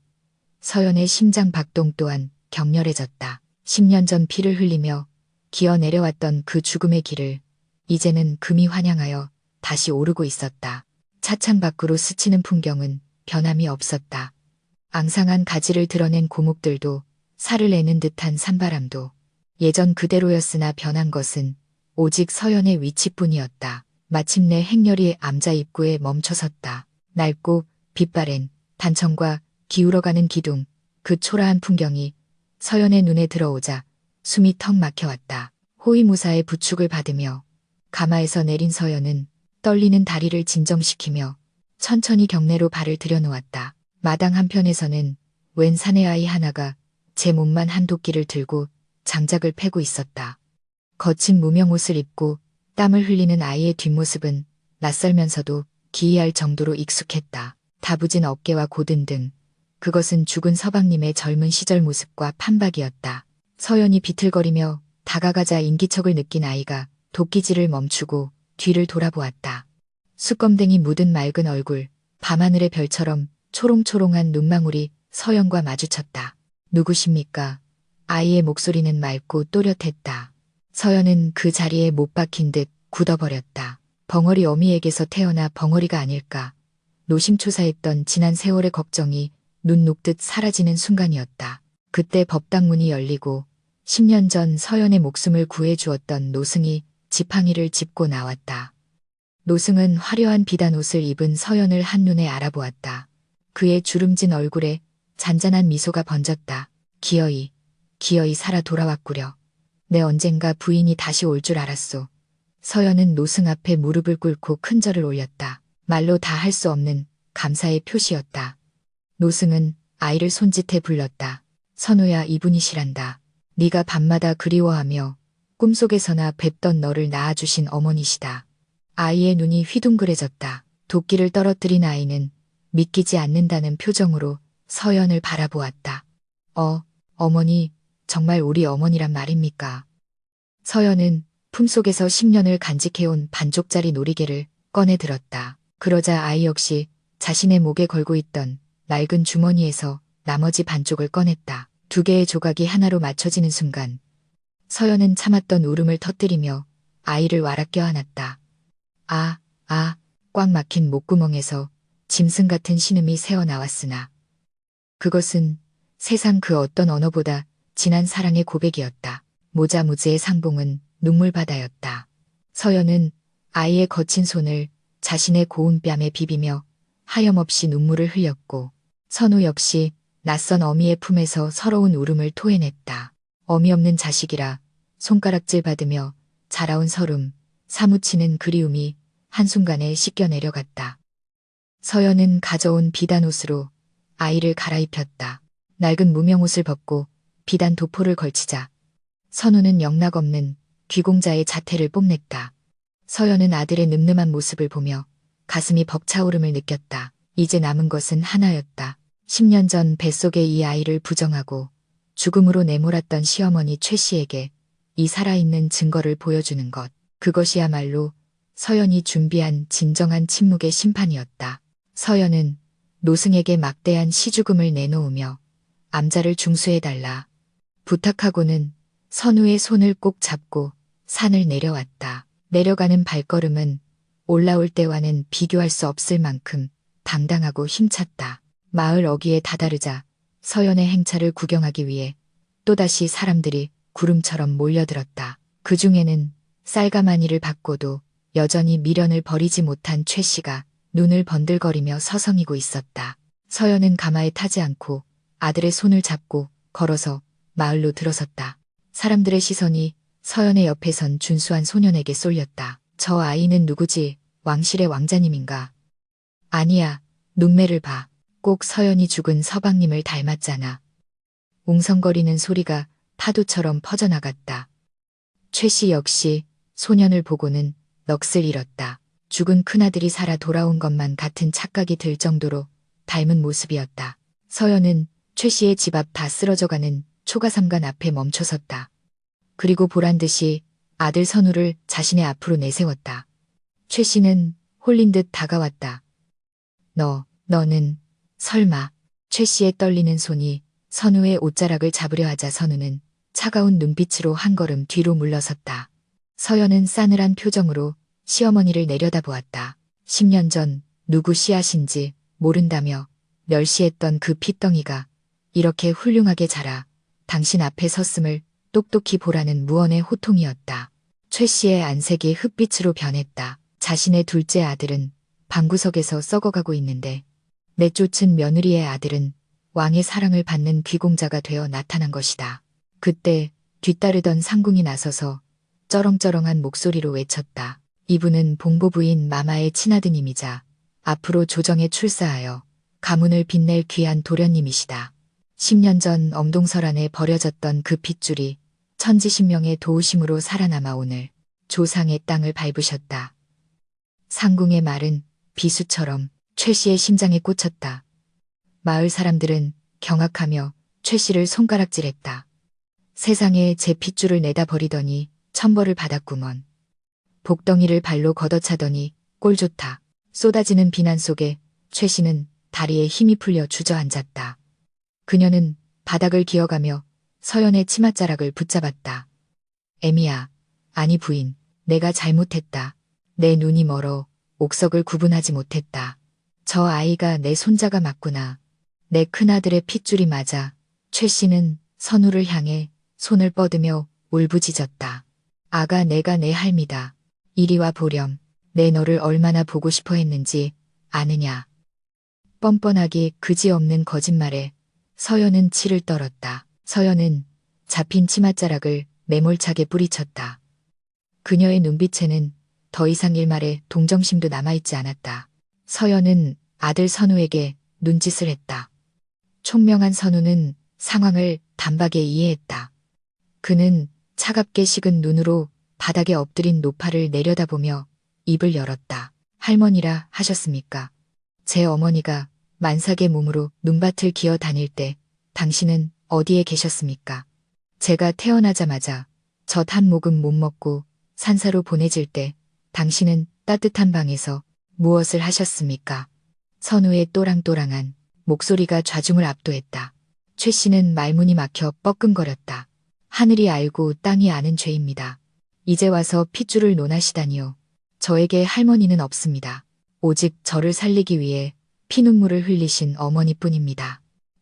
서연의 심장 박동 또한 격렬해졌다. 10년 전 피를 흘리며 기어 내려왔던 그 죽음의 길을 이제는 금이 환영하여 다시 오르고 있었다. 차창 밖으로 스치는 풍경은 변함이 없었다. 앙상한 가지를 드러낸 고목들도 살을 내는 듯한 산바람도 예전 그대로였으나 변한 것은 오직 서연의 위치뿐이었다. 마침내 행렬이 암자 입구에 멈춰섰다. 낡고 빛바랜 단청과 기울어가는 기둥, 그 초라한 풍경이 서연의 눈에 들어오자 숨이 턱 막혀왔다. 호위무사의 부축을 받으며 가마에서 내린 서연은 떨리는 다리를 진정시키며 천천히 경내로 발을 들여놓았다. 마당 한편에서는 웬 사내아이 하나가 제 몸만 한 도끼를 들고 장작을 패고 있었다. 거친 무명옷을 입고 땀을 흘리는 아이의 뒷모습은 낯설면서도 기이할 정도로 익숙했다. 다부진 어깨와 고든 등, 그것은 죽은 서방님의 젊은 시절 모습과 판박이었다. 서연이 비틀거리며 다가가자 인기척을 느낀 아이가 도끼질을 멈추고 뒤를 돌아보았다. 수검댕이 묻은 맑은 얼굴, 밤하늘의 별처럼 초롱초롱한 눈망울이 서연과 마주쳤다. 누구십니까? 아이의 목소리는 맑고 또렷했다. 서연은 그 자리에 못 박힌 듯 굳어버렸다. 벙어리 어미에게서 태어나 벙어리가 아닐까. 노심초사했던 지난 세월의 걱정이 눈 녹듯 사라지는 순간이었다. 그때 법당 문이 열리고 10년 전 서연의 목숨을 구해주었던 노승이 지팡이를 짚고 나왔다. 노승은 화려한 비단 옷을 입은 서연을 한눈에 알아보았다. 그의 주름진 얼굴에 잔잔한 미소가 번졌다. 기어이, 기어이 살아 돌아왔구려. 내 언젠가 부인이 다시 올 줄 알았소. 서연은 노승 앞에 무릎을 꿇고 큰 절을 올렸다. 말로 다 할 수 없는 감사의 표시였다. 노승은 아이를 손짓해 불렀다. 선우야, 이분이시란다. 네가 밤마다 그리워하며 꿈속에서나 뵙던 너를 낳아주신 어머니시다. 아이의 눈이 휘둥그레졌다. 도끼를 떨어뜨린 아이는 믿기지 않는다는 표정으로 서연을 바라보았다. 어머니, 정말 우리 어머니란 말입니까? 서연은 품속에서 10년을 간직해온 반쪽짜리 놀이개를 꺼내 들었다. 그러자 아이 역시 자신의 목에 걸고 있던 낡은 주머니에서 나머지 반쪽을 꺼냈다. 2개의 조각이 하나로 맞춰지는 순간 서연은 참았던 울음을 터뜨리며 아이를 와락 껴안았다. 아, 꽉 막힌 목구멍에서 짐승 같은 신음이 새어나왔으나 그것은 세상 그 어떤 언어보다 진한 사랑의 고백이었다. 모자무지의 상봉은 눈물바다였다. 서연은 아이의 거친 손을 자신의 고운 뺨에 비비며 하염없이 눈물을 흘렸고 선우 역시 낯선 어미의 품에서 서러운 울음을 토해냈다. 어미 없는 자식이라 손가락질 받으며 자라온 서름, 사무치는 그리움이 한순간에 씻겨 내려갔다. 서연은 가져온 비단 옷으로 아이를 갈아입혔다. 낡은 무명옷을 벗고 비단 도포를 걸치자 선우는 영락없는 귀공자의 자태를 뽐냈다. 서연은 아들의 늠름한 모습을 보며 가슴이 벅차오름을 느꼈다. 이제 남은 것은 하나였다. 10년 전 뱃속의 이 아이를 부정하고 죽음으로 내몰았던 시어머니 최 씨에게 이 살아있는 증거를 보여주는 것. 그것이야말로 서연이 준비한 진정한 침묵의 심판이었다. 서연은 노승에게 막대한 시주금을 내놓으며 암자를 중수해달라 부탁하고는 선우의 손을 꼭 잡고 산을 내려왔다. 내려가는 발걸음은 올라올 때와는 비교할 수 없을 만큼 당당하고 힘찼다. 마을 어귀에 다다르자 서연의 행차를 구경하기 위해 또다시 사람들이 구름처럼 몰려들었다. 그 중에는 쌀가마니를 받고도 여전히 미련을 버리지 못한 최 씨가 눈을 번들거리며 서성이고 있었다. 서연은 가마에 타지 않고 아들의 손을 잡고 걸어서 마을로 들어섰다. 사람들의 시선이 서연의 옆에 선 준수한 소년에게 쏠렸다. 저 아이는 누구지? 왕실의 왕자님인가? 아니야, 눈매를 봐. 꼭 서연이 죽은 서방님을 닮았잖아. 웅성거리는 소리가 파도처럼 퍼져나갔다. 최 씨 역시 소년을 보고는 넋을 잃었다. 죽은 큰아들이 살아 돌아온 것만 같은 착각이 들 정도로 닮은 모습이었다. 서연은 최 씨의 집 앞 다 쓰러져가는 초가삼간 앞에 멈춰섰다. 그리고 보란듯이 아들 선우를 자신의 앞으로 내세웠다. 최 씨는 홀린 듯 다가왔다. 너는 설마. 최 씨의 떨리는 손이 선우의 옷자락을 잡으려 하자 선우는 차가운 눈빛으로 한 걸음 뒤로 물러섰다. 서연은 싸늘한 표정으로 시어머니를 내려다보았다. 10년 전 누구 씨앗인지 모른다며 멸시했던 그 핏덩이가 이렇게 훌륭하게 자라 당신 앞에 섰음을 똑똑히 보라는 무언의 호통이었다. 최 씨의 안색이 흙빛으로 변했다. 자신의 둘째 아들은 방구석에서 썩어가고 있는데 내쫓은 며느리의 아들은 왕의 사랑을 받는 귀공자가 되어 나타난 것이다. 그때 뒤따르던 상궁이 나서서 쩌렁쩌렁한 목소리로 외쳤다. 이분은 봉보부인 마마의 친아드님이자 앞으로 조정에 출사하여 가문을 빛낼 귀한 도련님이시다. 10년 전 엄동설안에 버려졌던 그 핏줄이 천지신명의 도우심으로 살아남아 오늘 조상의 땅을 밟으셨다. 상궁의 말은 비수처럼 최 씨의 심장에 꽂혔다. 마을 사람들은 경악하며 최 씨를 손가락질했다. 세상에 제 핏줄을 내다 버리더니 천벌을 받았구먼. 복덩이를 발로 걷어차더니 꼴 좋다. 쏟아지는 비난 속에 최 씨는 다리에 힘이 풀려 주저앉았다. 그녀는 바닥을 기어가며 서연의 치맛자락을 붙잡았다. 애미야, 아니 부인, 내가 잘못했다. 내 눈이 멀어 옥석을 구분하지 못했다. 저 아이가 내 손자가 맞구나. 내 큰아들의 핏줄이 맞아. 최 씨는 선우를 향해 손을 뻗으며 울부짖었다. 아가, 내가 내 할미다. 이리 와 보렴. 내 너를 얼마나 보고 싶어 했는지 아느냐. 뻔뻔하기 그지없는 거짓말에 서연은 치를 떨었다. 서연은 잡힌 치맛자락을 매몰차게 뿌리쳤다. 그녀의 눈빛에는 더 이상 일말의 동정심도 남아있지 않았다. 서연은 아들 선우에게 눈짓을 했다. 총명한 선우는 상황을 단박에 이해했다. 그는 차갑게 식은 눈으로 바닥에 엎드린 노파를 내려다보며 입을 열었다. 할머니라 하셨습니까? 제 어머니가 만삭의 몸으로 눈밭을 기어 다닐 때 당신은 어디에 계셨습니까? 제가 태어나자마자 젖 한 모금 못 먹고 산사로 보내질 때 당신은 따뜻한 방에서 무엇을 하셨습니까? 선우의 또랑또랑한 목소리가 좌중을 압도했다. 최 씨는 말문이 막혀 뻐끔거렸다. 하늘이 알고 땅이 아는 죄입니다. 이제 와서 핏줄을 논하시다니요. 저에게 할머니는 없습니다. 오직 저를 살리기 위해 피눈물을 흘리신 어머니뿐입니다.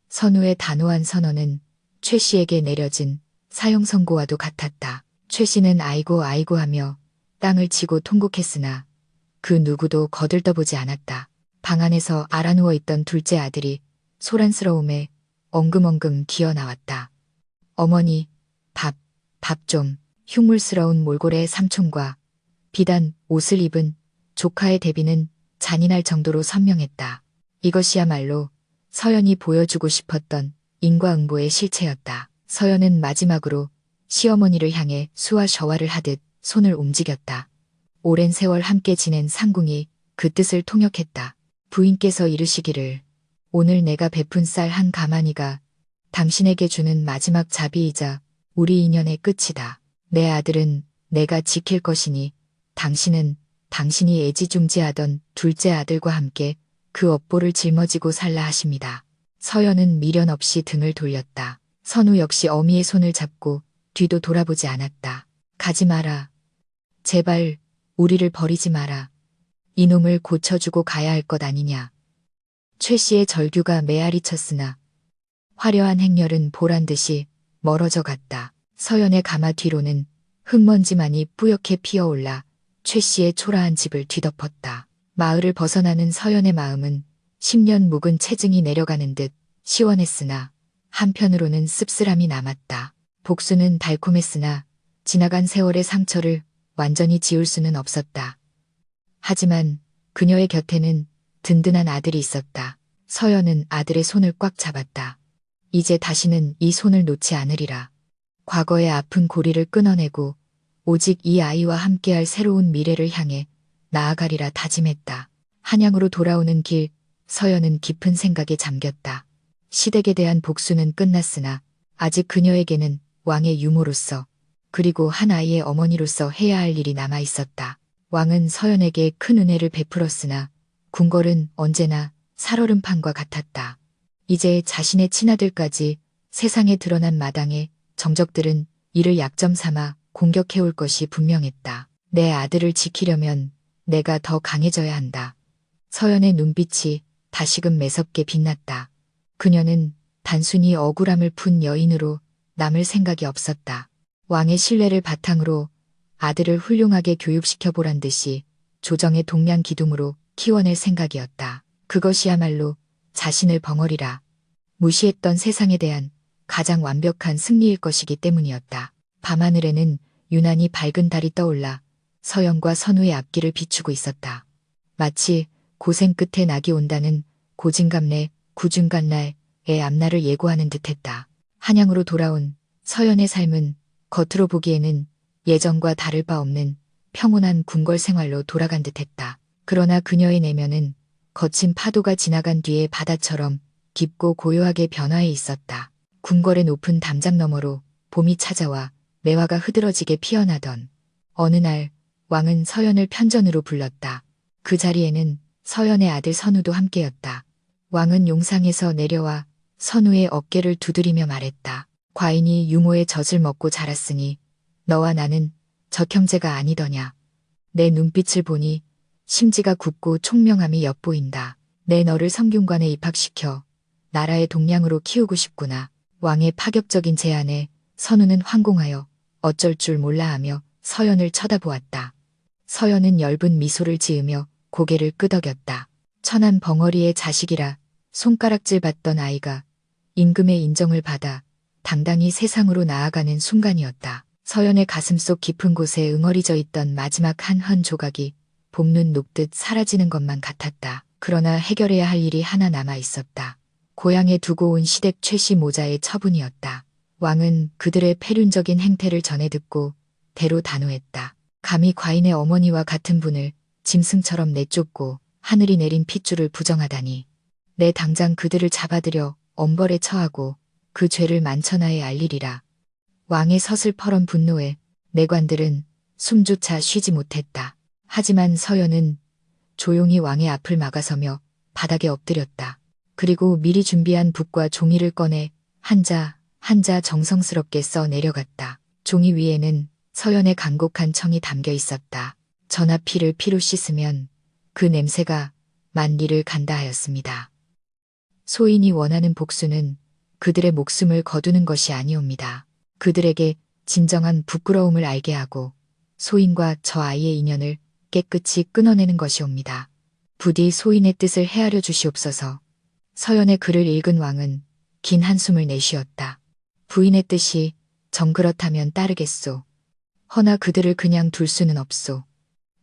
선우의 단호한 선언은 최 씨에게 내려진 사형 선고와도 같았다. 최 씨는 아이고 아이고 하며 땅을 치고 통곡했으나 그 누구도 거들떠보지 않았다. 방 안에서 알아누워 있던 둘째 아들이 소란스러움에 엉금엉금 기어 나왔다. 어머니, 밥 좀. 흉물스러운 몰골의 삼촌과 비단 옷을 입은 조카의 대비는 잔인할 정도로 선명했다. 이것이야말로 서연이 보여주고 싶었던 인과응보의 실체였다. 서연은 마지막으로 시어머니를 향해 수와 셔와를 하듯 손을 움직였다. 오랜 세월 함께 지낸 상궁이 그 뜻을 통역했다. 부인께서 이르시기를 오늘 내가 베푼 쌀 한 가마니가 당신에게 주는 마지막 자비이자 우리 인연의 끝이다. 내 아들은 내가 지킬 것이니 당신은 당신이 애지중지하던 둘째 아들과 함께 그 업보를 짊어지고 살라 하십니다. 서연은 미련 없이 등을 돌렸다. 선우 역시 어미의 손을 잡고 뒤도 돌아보지 않았다. 가지 마라. 제발 우리를 버리지 마라. 이놈을 고쳐주고 가야 할 것 아니냐. 최 씨의 절규가 메아리 쳤으나 화려한 행렬은 보란듯이 멀어져 갔다. 서연의 가마 뒤로는 흙먼지만이 뿌옇게 피어올라 최 씨의 초라한 집을 뒤덮었다. 마을을 벗어나는 서연의 마음은 10년 묵은 체증이 내려가는 듯 시원했으나 한편으로는 씁쓸함이 남았다. 복수는 달콤했으나 지나간 세월의 상처를 완전히 지울 수는 없었다. 하지만 그녀의 곁에는 든든한 아들이 있었다. 서연은 아들의 손을 꽉 잡았다. 이제 다시는 이 손을 놓지 않으리라. 과거의 아픈 고리를 끊어내고 오직 이 아이와 함께할 새로운 미래를 향해 나아가리라 다짐했다. 한양으로 돌아오는 길, 서연은 깊은 생각에 잠겼다. 시댁에 대한 복수는 끝났으나 아직 그녀에게는 왕의 유모로서 그리고 한 아이의 어머니로서 해야 할 일이 남아 있었다. 왕은 서연에게 큰 은혜를 베풀었으나 궁궐은 언제나 살얼음판과 같았다. 이제 자신의 친아들까지 세상에 드러난 마당에 정적들은 이를 약점 삼아 공격해올 것이 분명했다. 내 아들을 지키려면 내가 더 강해져야 한다. 서연의 눈빛이 다시금 매섭게 빛났다. 그녀는 단순히 억울함을 푼 여인으로 남을 생각이 없었다. 왕의 신뢰를 바탕으로 아들을 훌륭하게 교육시켜보란 듯이 조정의 동량 기둥으로 키워낼 생각이었다. 그것이야말로 자신을 벙어리라 무시했던 세상에 대한 가장 완벽한 승리일 것이기 때문이었다. 밤하늘에는 유난히 밝은 달이 떠올라 서연과 선우의 앞길을 비추고 있었다. 마치 고생 끝에 낙이 온다는 고진감래, 구중간날의 앞날을 예고하는 듯했다. 한양으로 돌아온 서연의 삶은 겉으로 보기에는 예전과 다를 바 없는 평온한 궁궐 생활로 돌아간 듯했다. 그러나 그녀의 내면은 거친 파도가 지나간 뒤의 바다처럼 깊고 고요하게 변화해 있었다. 궁궐의 높은 담장 너머로 봄이 찾아와 매화가 흐드러지게 피어나던 어느 날 왕은 서연을 편전으로 불렀다. 그 자리에는 서연의 아들 선우도 함께였다. 왕은 용상에서 내려와 선우의 어깨를 두드리며 말했다. 과인이 유모의 젖을 먹고 자랐으니 너와 나는 적형제가 아니더냐. 내 눈빛을 보니 심지가 굽고 총명함이 엿보인다. 내 너를 성균관에 입학시켜 나라의 동량으로 키우고 싶구나. 왕의 파격적인 제안에 선우는 황공하여 어쩔 줄 몰라 하며 서연을 쳐다보았다. 서연은 엷은 미소를 지으며 고개를 끄덕였다. 천한 벙어리의 자식이라 손가락질 받던 아이가 임금의 인정을 받아 당당히 세상으로 나아가는 순간이었다. 서연의 가슴속 깊은 곳에 응어리져 있던 마지막 한 헌 조각이 봄눈 녹듯 사라지는 것만 같았다. 그러나 해결해야 할 일이 하나 남아 있었다. 고향에 두고 온 시댁 최씨 모자의 처분이었다. 왕은 그들의 패륜적인 행태를 전해 듣고 대로 단호했다. 감히 과인의 어머니와 같은 분을 짐승처럼 내쫓고 하늘이 내린 핏줄을 부정하다니. 내 당장 그들을 잡아들여 엄벌에 처하고 그 죄를 만천하에 알리리라. 왕의 서슬퍼런 분노에 내관들은 숨조차 쉬지 못했다. 하지만 서연은 조용히 왕의 앞을 막아서며 바닥에 엎드렸다. 그리고 미리 준비한 붓과 종이를 꺼내 한자 한자 정성스럽게 써 내려갔다. 종이 위에는 서연의 간곡한 청이 담겨 있었다. 전하 피를 피로 씻으면 그 냄새가 만리를 간다 하였습니다. 소인이 원하는 복수는 그들의 목숨을 거두는 것이 아니옵니다. 그들에게 진정한 부끄러움을 알게 하고 소인과 저 아이의 인연을 깨끗이 끊어내는 것이옵니다. 부디 소인의 뜻을 헤아려 주시옵소서. 서연의 글을 읽은 왕은 긴 한숨을 내쉬었다. 부인의 뜻이 정그렇다면 따르겠소. 허나 그들을 그냥 둘 수는 없소.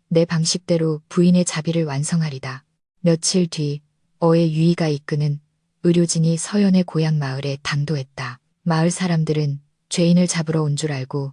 내 방식대로 부인의 자비를 완성하리다. 며칠 뒤 어의 유이가 이끄는 의료진이 서연의 고향 마을에 당도했다. 마을 사람들은 죄인을 잡으러 온 줄 알고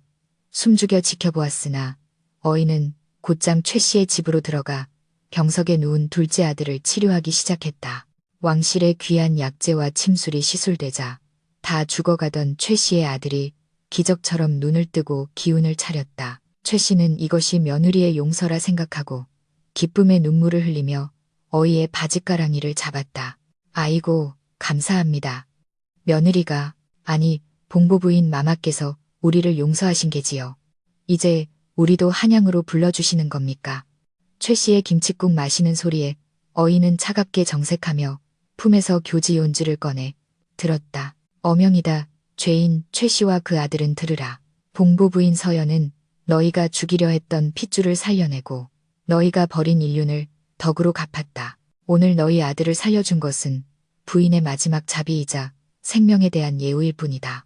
숨죽여 지켜보았으나 어이는 곧장 최 씨의 집으로 들어가 병석에 누운 둘째 아들을 치료하기 시작했다. 왕실의 귀한 약재와 침술이 시술되자 다 죽어가던 최 씨의 아들이 기적처럼 눈을 뜨고 기운을 차렸다. 최 씨는 이것이 며느리의 용서라 생각하고 기쁨의 눈물을 흘리며 어이의 바짓가랑이를 잡았다. 아이고, 감사합니다. 며느리가, 아니, 봉보부인 마마께서 우리를 용서하신 게지요. 이제 우리도 한양으로 불러주시는 겁니까? 최 씨의 김칫국 마시는 소리에 어이는 차갑게 정색하며 품에서 교지 용지를 꺼내 들었다. 어명이다. 죄인 최 씨와 그 아들은 들으라. 봉보부인 서연은 너희가 죽이려 했던 핏줄을 살려내고 너희가 버린 인륜을 덕으로 갚았다. 오늘 너희 아들을 살려준 것은 부인의 마지막 자비이자 생명에 대한 예우일 뿐이다.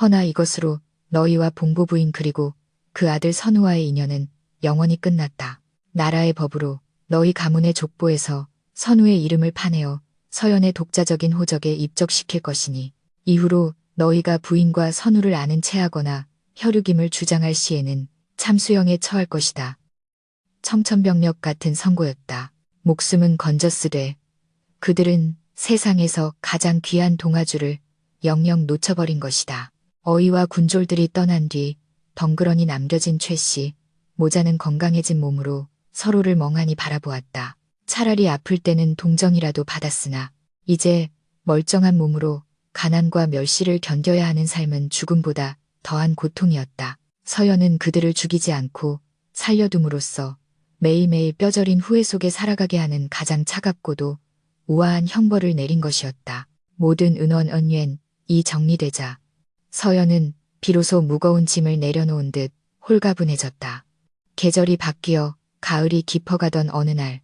허나 이것으로 너희와 봉보부인 그리고 그 아들 선우와의 인연은 영원히 끝났다. 나라의 법으로 너희 가문의 족보에서 선우의 이름을 파내어 서연의 독자적인 호적에 입적시킬 것이니 이후로 너희가 부인과 선우를 아는 체하거나 혈육임을 주장할 시에는 참수형에 처할 것이다. 청천벽력 같은 선고였다. 목숨은 건졌으되 그들은 세상에서 가장 귀한 동아줄을 영영 놓쳐버린 것이다. 어이와 군졸들이 떠난 뒤 덩그러니 남겨진 최 씨, 모자는 건강해진 몸으로 서로를 멍하니 바라보았다. 차라리 아플 때는 동정이라도 받았으나 이제 멀쩡한 몸으로 가난과 멸시를 견뎌야 하는 삶은 죽음보다 더한 고통이었다. 서연은 그들을 죽이지 않고 살려둠으로써 매일매일 뼈저린 후회 속에 살아가게 하는 가장 차갑고도 우아한 형벌을 내린 것이었다. 모든 은원 은怨이 정리되자 서연은 비로소 무거운 짐을 내려놓은 듯 홀가분해졌다. 계절이 바뀌어 가을이 깊어가던 어느 날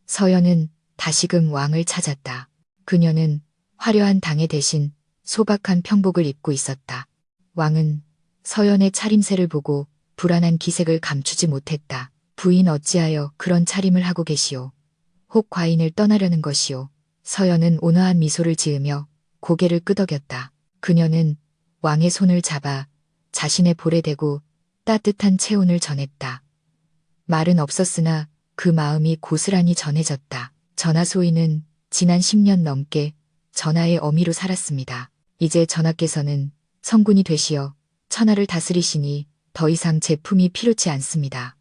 서연은 다시금 왕을 찾았다. 그녀는 화려한 당에 대신 소박한 평복을 입고 있었다. 왕은 서연의 차림새를 보고 불안한 기색을 감추지 못했다. 부인 어찌하여 그런 차림을 하고 계시오. 혹 과인을 떠나려는 것이오. 서연은 온화한 미소를 지으며 고개를 끄덕였다. 그녀는 왕의 손을 잡아 자신의 볼에 대고 따뜻한 체온을 전했다. 말은 없었으나 그 마음이 고스란히 전해졌다. 전하 소인은 지난 10년 넘게 전하의 어미로 살았습니다. 이제 전하께서는 성군이 되시어 천하를 다스리시니 더 이상 제 품이 필요치 않습니다.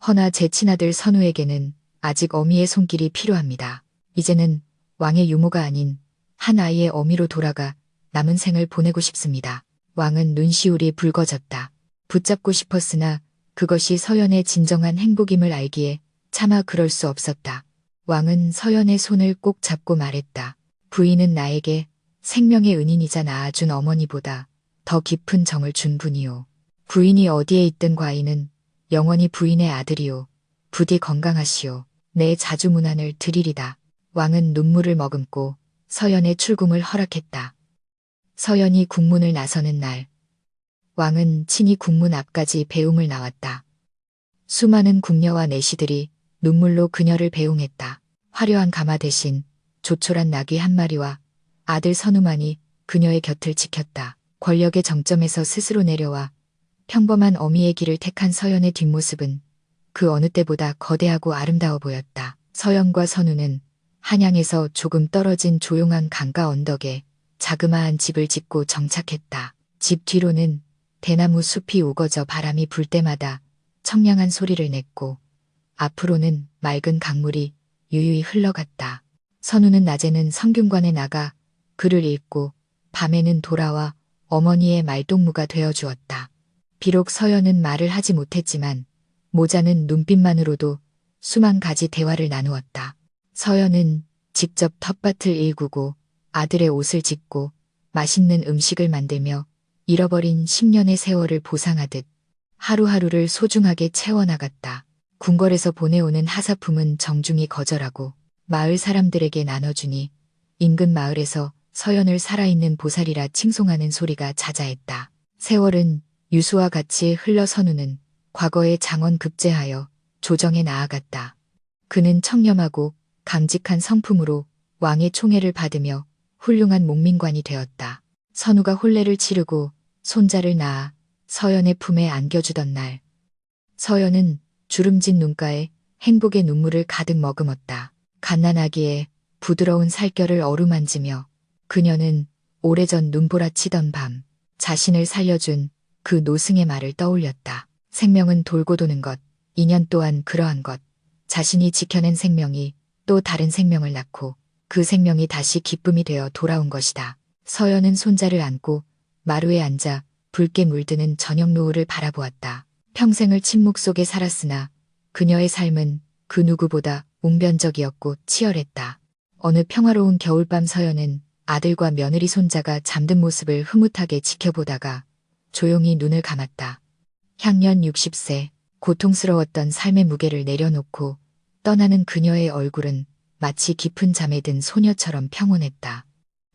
허나 제 친아들 선우에게는 아직 어미의 손길이 필요합니다. 이제는 왕의 유모가 아닌 한 아이의 어미로 돌아가 남은 생을 보내고 싶습니다. 왕은 눈시울이 붉어졌다. 붙잡고 싶었으나 그것이 서연의 진정한 행복임을 알기에 차마 그럴 수 없었다. 왕은 서연의 손을 꼭 잡고 말했다. 부인은 나에게 생명의 은인이자 낳아준 어머니보다 더 깊은 정을 준 분이오. 부인이 어디에 있든 과인은 영원히 부인의 아들이오. 부디 건강하시오. 내 자주문안을 드리리다. 왕은 눈물을 머금고 서연의 출궁을 허락했다. 서연이 국문을 나서는 날 왕은 친히 국문 앞까지 배웅을 나왔다. 수많은 궁녀와 내시들이 눈물로 그녀를 배웅했다. 화려한 가마 대신 조촐한 나귀 한 마리와 아들 선우만이 그녀의 곁을 지켰다. 권력의 정점에서 스스로 내려와 평범한 어미의 길을 택한 서연의 뒷모습은 그 어느 때보다 거대하고 아름다워 보였다. 서연과 선우는 한양에서 조금 떨어진 조용한 강가 언덕에 자그마한 집을 짓고 정착했다. 집 뒤로는 대나무 숲이 우거져 바람이 불 때마다 청량한 소리를 냈고 앞으로는 맑은 강물이 유유히 흘러갔다. 선우는 낮에는 성균관에 나가 글을 읽고 밤에는 돌아와 어머니의 말동무가 되어 주었다. 비록 서연은 말을 하지 못했지만 모자는 눈빛만으로도 수만 가지 대화를 나누었다. 서연은 직접 텃밭을 일구고 아들의 옷을 짓고 맛있는 음식을 만들며 잃어버린 10년의 세월을 보상하듯 하루하루를 소중하게 채워나갔다. 궁궐에서 보내오는 하사품은 정중히 거절하고 마을 사람들에게 나눠주니 인근 마을에서 서연을 살아있는 보살이라 칭송하는 소리가 자자했다. 세월은 유수와 같이 흘러 선우는 과거의 장원 급제하여 조정에 나아갔다. 그는 청렴하고 강직한 성품으로 왕의 총애를 받으며 훌륭한 목민관이 되었다. 선우가 혼례를 치르고 손자를 낳아 서연의 품에 안겨주던 날, 서연은 주름진 눈가에 행복의 눈물을 가득 머금었다. 갓난아기의 부드러운 살결을 어루만지며 그녀는 오래전 눈보라치던 밤 자신을 살려준 그 노승의 말을 떠올렸다. 생명은 돌고 도는 것, 인연 또한 그러한 것. 자신이 지켜낸 생명이 또 다른 생명을 낳고 그 생명이 다시 기쁨이 되어 돌아온 것이다. 서연은 손자를 안고 마루에 앉아 붉게 물드는 저녁 노을을 바라보았다. 평생을 침묵 속에 살았으나 그녀의 삶은 그 누구보다 웅변적이었고 치열했다. 어느 평화로운 겨울밤 서연은 아들과 며느리 손자가 잠든 모습을 흐뭇하게 지켜보다가 조용히 눈을 감았다. 향년 60세, 고통스러웠던 삶의 무게를 내려놓고 떠나는 그녀의 얼굴은 마치 깊은 잠에 든 소녀처럼 평온했다.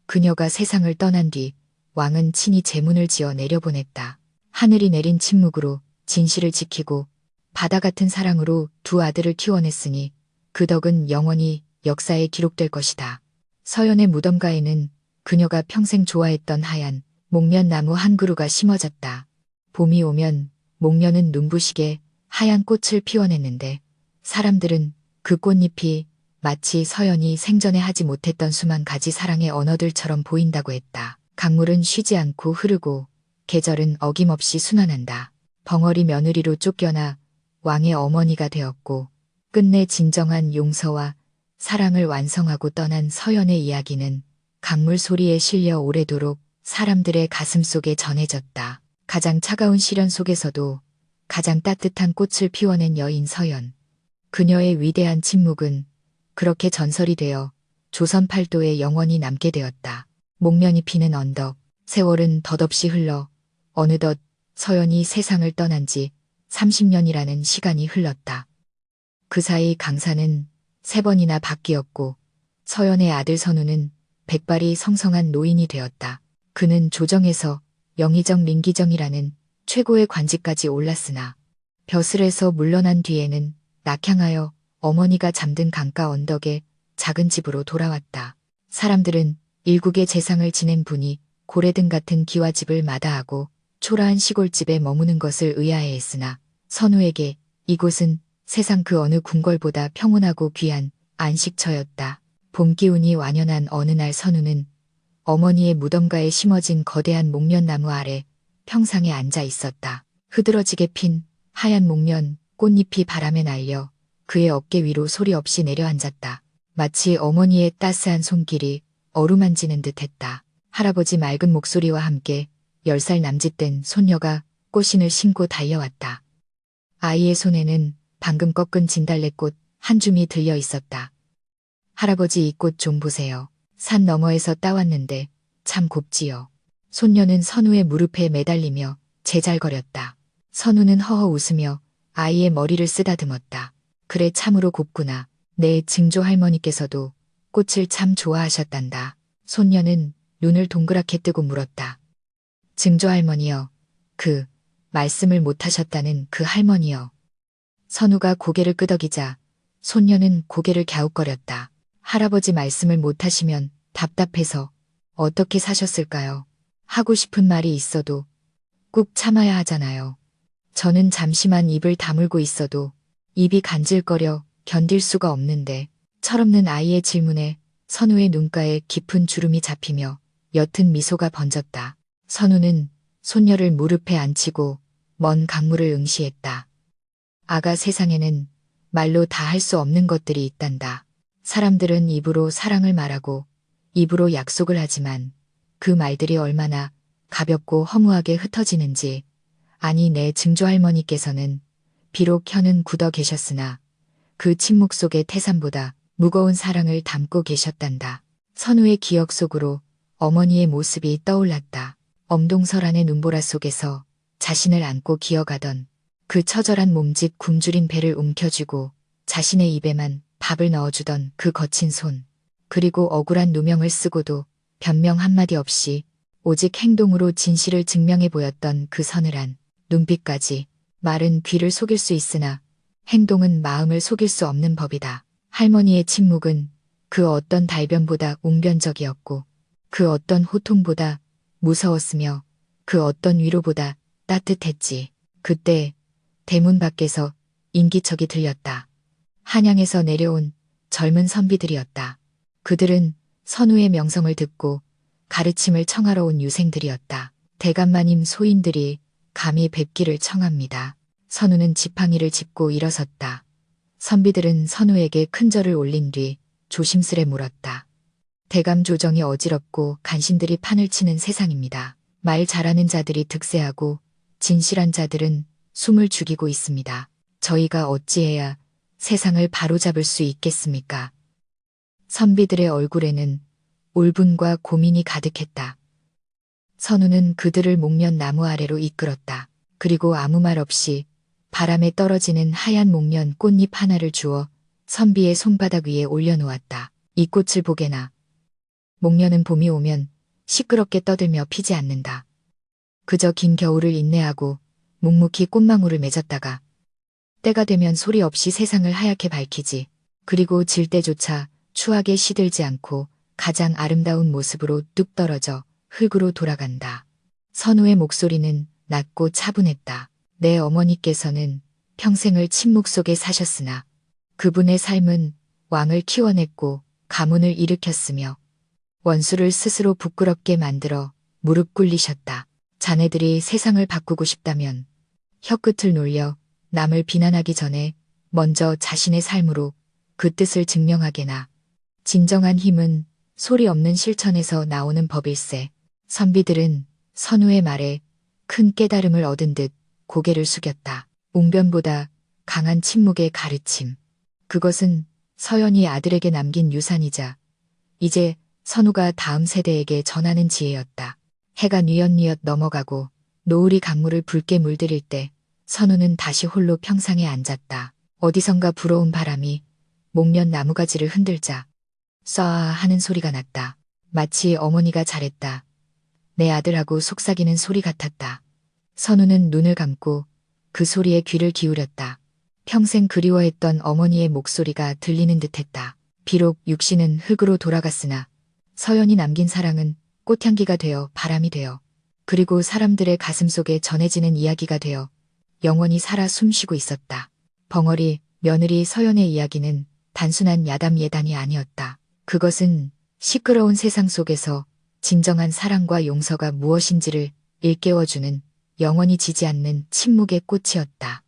그녀가 세상을 떠난 뒤 왕은 친히 제문을 지어 내려보냈다. 하늘이 내린 침묵으로 진실을 지키고 바다 같은 사랑으로 두 아들을 키워냈으니 그 덕은 영원히 역사에 기록될 것이다. 서연의 무덤가에는 그녀가 평생 좋아했던 하얀 목련나무 한 그루가 심어졌다. 봄이 오면 목련은 눈부시게 하얀 꽃을 피워냈는데 사람들은 그 꽃잎이 마치 서연이 생전에 하지 못했던 수만 가지 사랑의 언어들처럼 보인다고 했다. 강물은 쉬지 않고 흐르고 계절은 어김없이 순환한다. 벙어리 며느리로 쫓겨나 왕의 어머니가 되었고 끝내 진정한 용서와 사랑을 완성하고 떠난 서연의 이야기는 강물 소리에 실려 오래도록 사람들의 가슴 속에 전해졌다. 가장 차가운 시련 속에서도 가장 따뜻한 꽃을 피워낸 여인 서연. 그녀의 위대한 침묵은 그렇게 전설이 되어 조선 팔도에 영원히 남게 되었다. 목련이 피는 언덕, 세월은 덧없이 흘러 어느덧 서연이 세상을 떠난 지 30년이라는 시간이 흘렀다. 그 사이 강사는 3번이나 바뀌었고 서연의 아들 선우는 백발이 성성한 노인이 되었다. 그는 조정에서 영의정 민기정이라는 최고의 관직까지 올랐으나 벼슬에서 물러난 뒤에는 낙향하여 어머니가 잠든 강가 언덕에 작은 집으로 돌아왔다. 사람들은 일국의 재상을 지낸 분이 고래등 같은 기와집을 마다하고 초라한 시골집에 머무는 것을 의아해했으나 선우에게 이곳은 세상 그 어느 궁궐보다 평온하고 귀한 안식처였다. 봄 기운이 완연한 어느 날 선우는 어머니의 무덤가에 심어진 거대한 목련나무 아래 평상에 앉아 있었다. 흐드러지게 핀 하얀 목련 꽃잎이 바람에 날려 그의 어깨 위로 소리 없이 내려앉았다. 마치 어머니의 따스한 손길이 어루만지는 듯했다. 할아버지 맑은 목소리와 함께 10살 남짓된 손녀가 꽃신을 신고 달려왔다. 아이의 손에는 방금 꺾은 진달래꽃 한 줌이 들려 있었다. 할아버지 이 꽃 좀 보세요. 산 너머에서 따왔는데 참 곱지요. 손녀는 선우의 무릎에 매달리며 제잘거렸다. 선우는 허허 웃으며 아이의 머리를 쓰다듬었다. 그래 참으로 곱구나. 내 증조 할머니께서도 꽃을 참 좋아하셨단다. 손녀는 눈을 동그랗게 뜨고 물었다. 증조 할머니요. 그 말씀을 못하셨다는 그 할머니요. 선우가 고개를 끄덕이자 손녀는 고개를 갸웃거렸다. 할아버지 말씀을 못하시면 답답해서 어떻게 사셨을까요? 하고 싶은 말이 있어도 꾹 참아야 하잖아요. 저는 잠시만 입을 다물고 있어도 입이 간질거려 견딜 수가 없는데. 철없는 아이의 질문에 선우의 눈가에 깊은 주름이 잡히며 옅은 미소가 번졌다. 선우는 손녀를 무릎에 앉히고 먼 강물을 응시했다. 아가 세상에는 말로 다 할 수 없는 것들이 있단다. 사람들은 입으로 사랑을 말하고 입으로 약속을 하지만 그 말들이 얼마나 가볍고 허무하게 흩어지는지. 아니 내 증조할머니께서는 비록 혀는 굳어 계셨으나 그 침묵 속에 태산보다 무거운 사랑을 담고 계셨단다. 선우의 기억 속으로 어머니의 모습이 떠올랐다. 엄동설 안의 눈보라 속에서 자신을 안고 기어가던 그 처절한 몸짓, 굶주린 배를 움켜쥐고 자신의 입에만 밥을 넣어주던 그 거친 손, 그리고 억울한 누명을 쓰고도 변명 한마디 없이 오직 행동으로 진실을 증명해 보였던 그 서늘한 눈빛까지. 말은 귀를 속일 수 있으나 행동은 마음을 속일 수 없는 법이다. 할머니의 침묵은 그 어떤 달변보다 웅변적이었고 그 어떤 호통보다 무서웠으며 그 어떤 위로보다 따뜻했지. 그때 대문 밖에서 인기척이 들렸다. 한양에서 내려온 젊은 선비들이었다. 그들은 선우의 명성을 듣고 가르침을 청하러 온 유생들이었다. 대감마님 소인들이 감히 뵙기를 청합니다. 선우는 지팡이를 짚고 일어섰다. 선비들은 선우에게 큰 절을 올린 뒤 조심스레 물었다. 대감 조정이 어지럽고 간신들이 판을 치는 세상입니다. 말 잘하는 자들이 득세하고 진실한 자들은 숨을 죽이고 있습니다. 저희가 어찌해야 세상을 바로잡을 수 있겠습니까? 선비들의 얼굴에는 울분과 고민이 가득했다. 선우는 그들을 목련 나무 아래로 이끌었다. 그리고 아무 말 없이 바람에 떨어지는 하얀 목련 꽃잎 하나를 주어 선비의 손바닥 위에 올려놓았다. 이 꽃을 보게나. 목련은 봄이 오면 시끄럽게 떠들며 피지 않는다. 그저 긴 겨울을 인내하고 묵묵히 꽃망울을 맺었다가 때가 되면 소리 없이 세상을 하얗게 밝히지. 그리고 질 때조차 추하게 시들지 않고 가장 아름다운 모습으로 뚝 떨어져 흙으로 돌아간다. 선우의 목소리는 낮고 차분했다. 내 어머니께서는 평생을 침묵 속에 사셨으나 그분의 삶은 왕을 키워냈고 가문을 일으켰으며 원수를 스스로 부끄럽게 만들어 무릎 꿇리셨다. 자네들이 세상을 바꾸고 싶다면 혀끝을 놀려 남을 비난하기 전에 먼저 자신의 삶으로 그 뜻을 증명하게나. 진정한 힘은 소리 없는 실천에서 나오는 법일세. 선비들은 선우의 말에 큰 깨달음을 얻은 듯 고개를 숙였다. 웅변보다 강한 침묵의 가르침. 그것은 서연이 아들에게 남긴 유산이자 이제 선우가 다음 세대에게 전하는 지혜였다. 해가 뉘엿뉘엿 넘어가고 노을이 강물을 붉게 물들일 때 선우는 다시 홀로 평상에 앉았다. 어디선가 불어온 바람이 목련 나무가지를 흔들자 쏴아 하는 소리가 났다. 마치 어머니가 잘했다. 내 아들하고 속삭이는 소리 같았다. 선우는 눈을 감고 그 소리에 귀를 기울였다. 평생 그리워했던 어머니의 목소리가 들리는 듯했다. 비록 육신은 흙으로 돌아갔으나 서연이 남긴 사랑은 꽃향기가 되어 바람이 되어 그리고 사람들의 가슴 속에 전해지는 이야기가 되어 영원히 살아 숨쉬고 있었다. 벙어리, 며느리 서연의 이야기는 단순한 야담 예단이 아니었다. 그것은 시끄러운 세상 속에서 진정한 사랑과 용서가 무엇인지를 일깨워주는 영원히 지지 않는 침묵의 꽃이었다.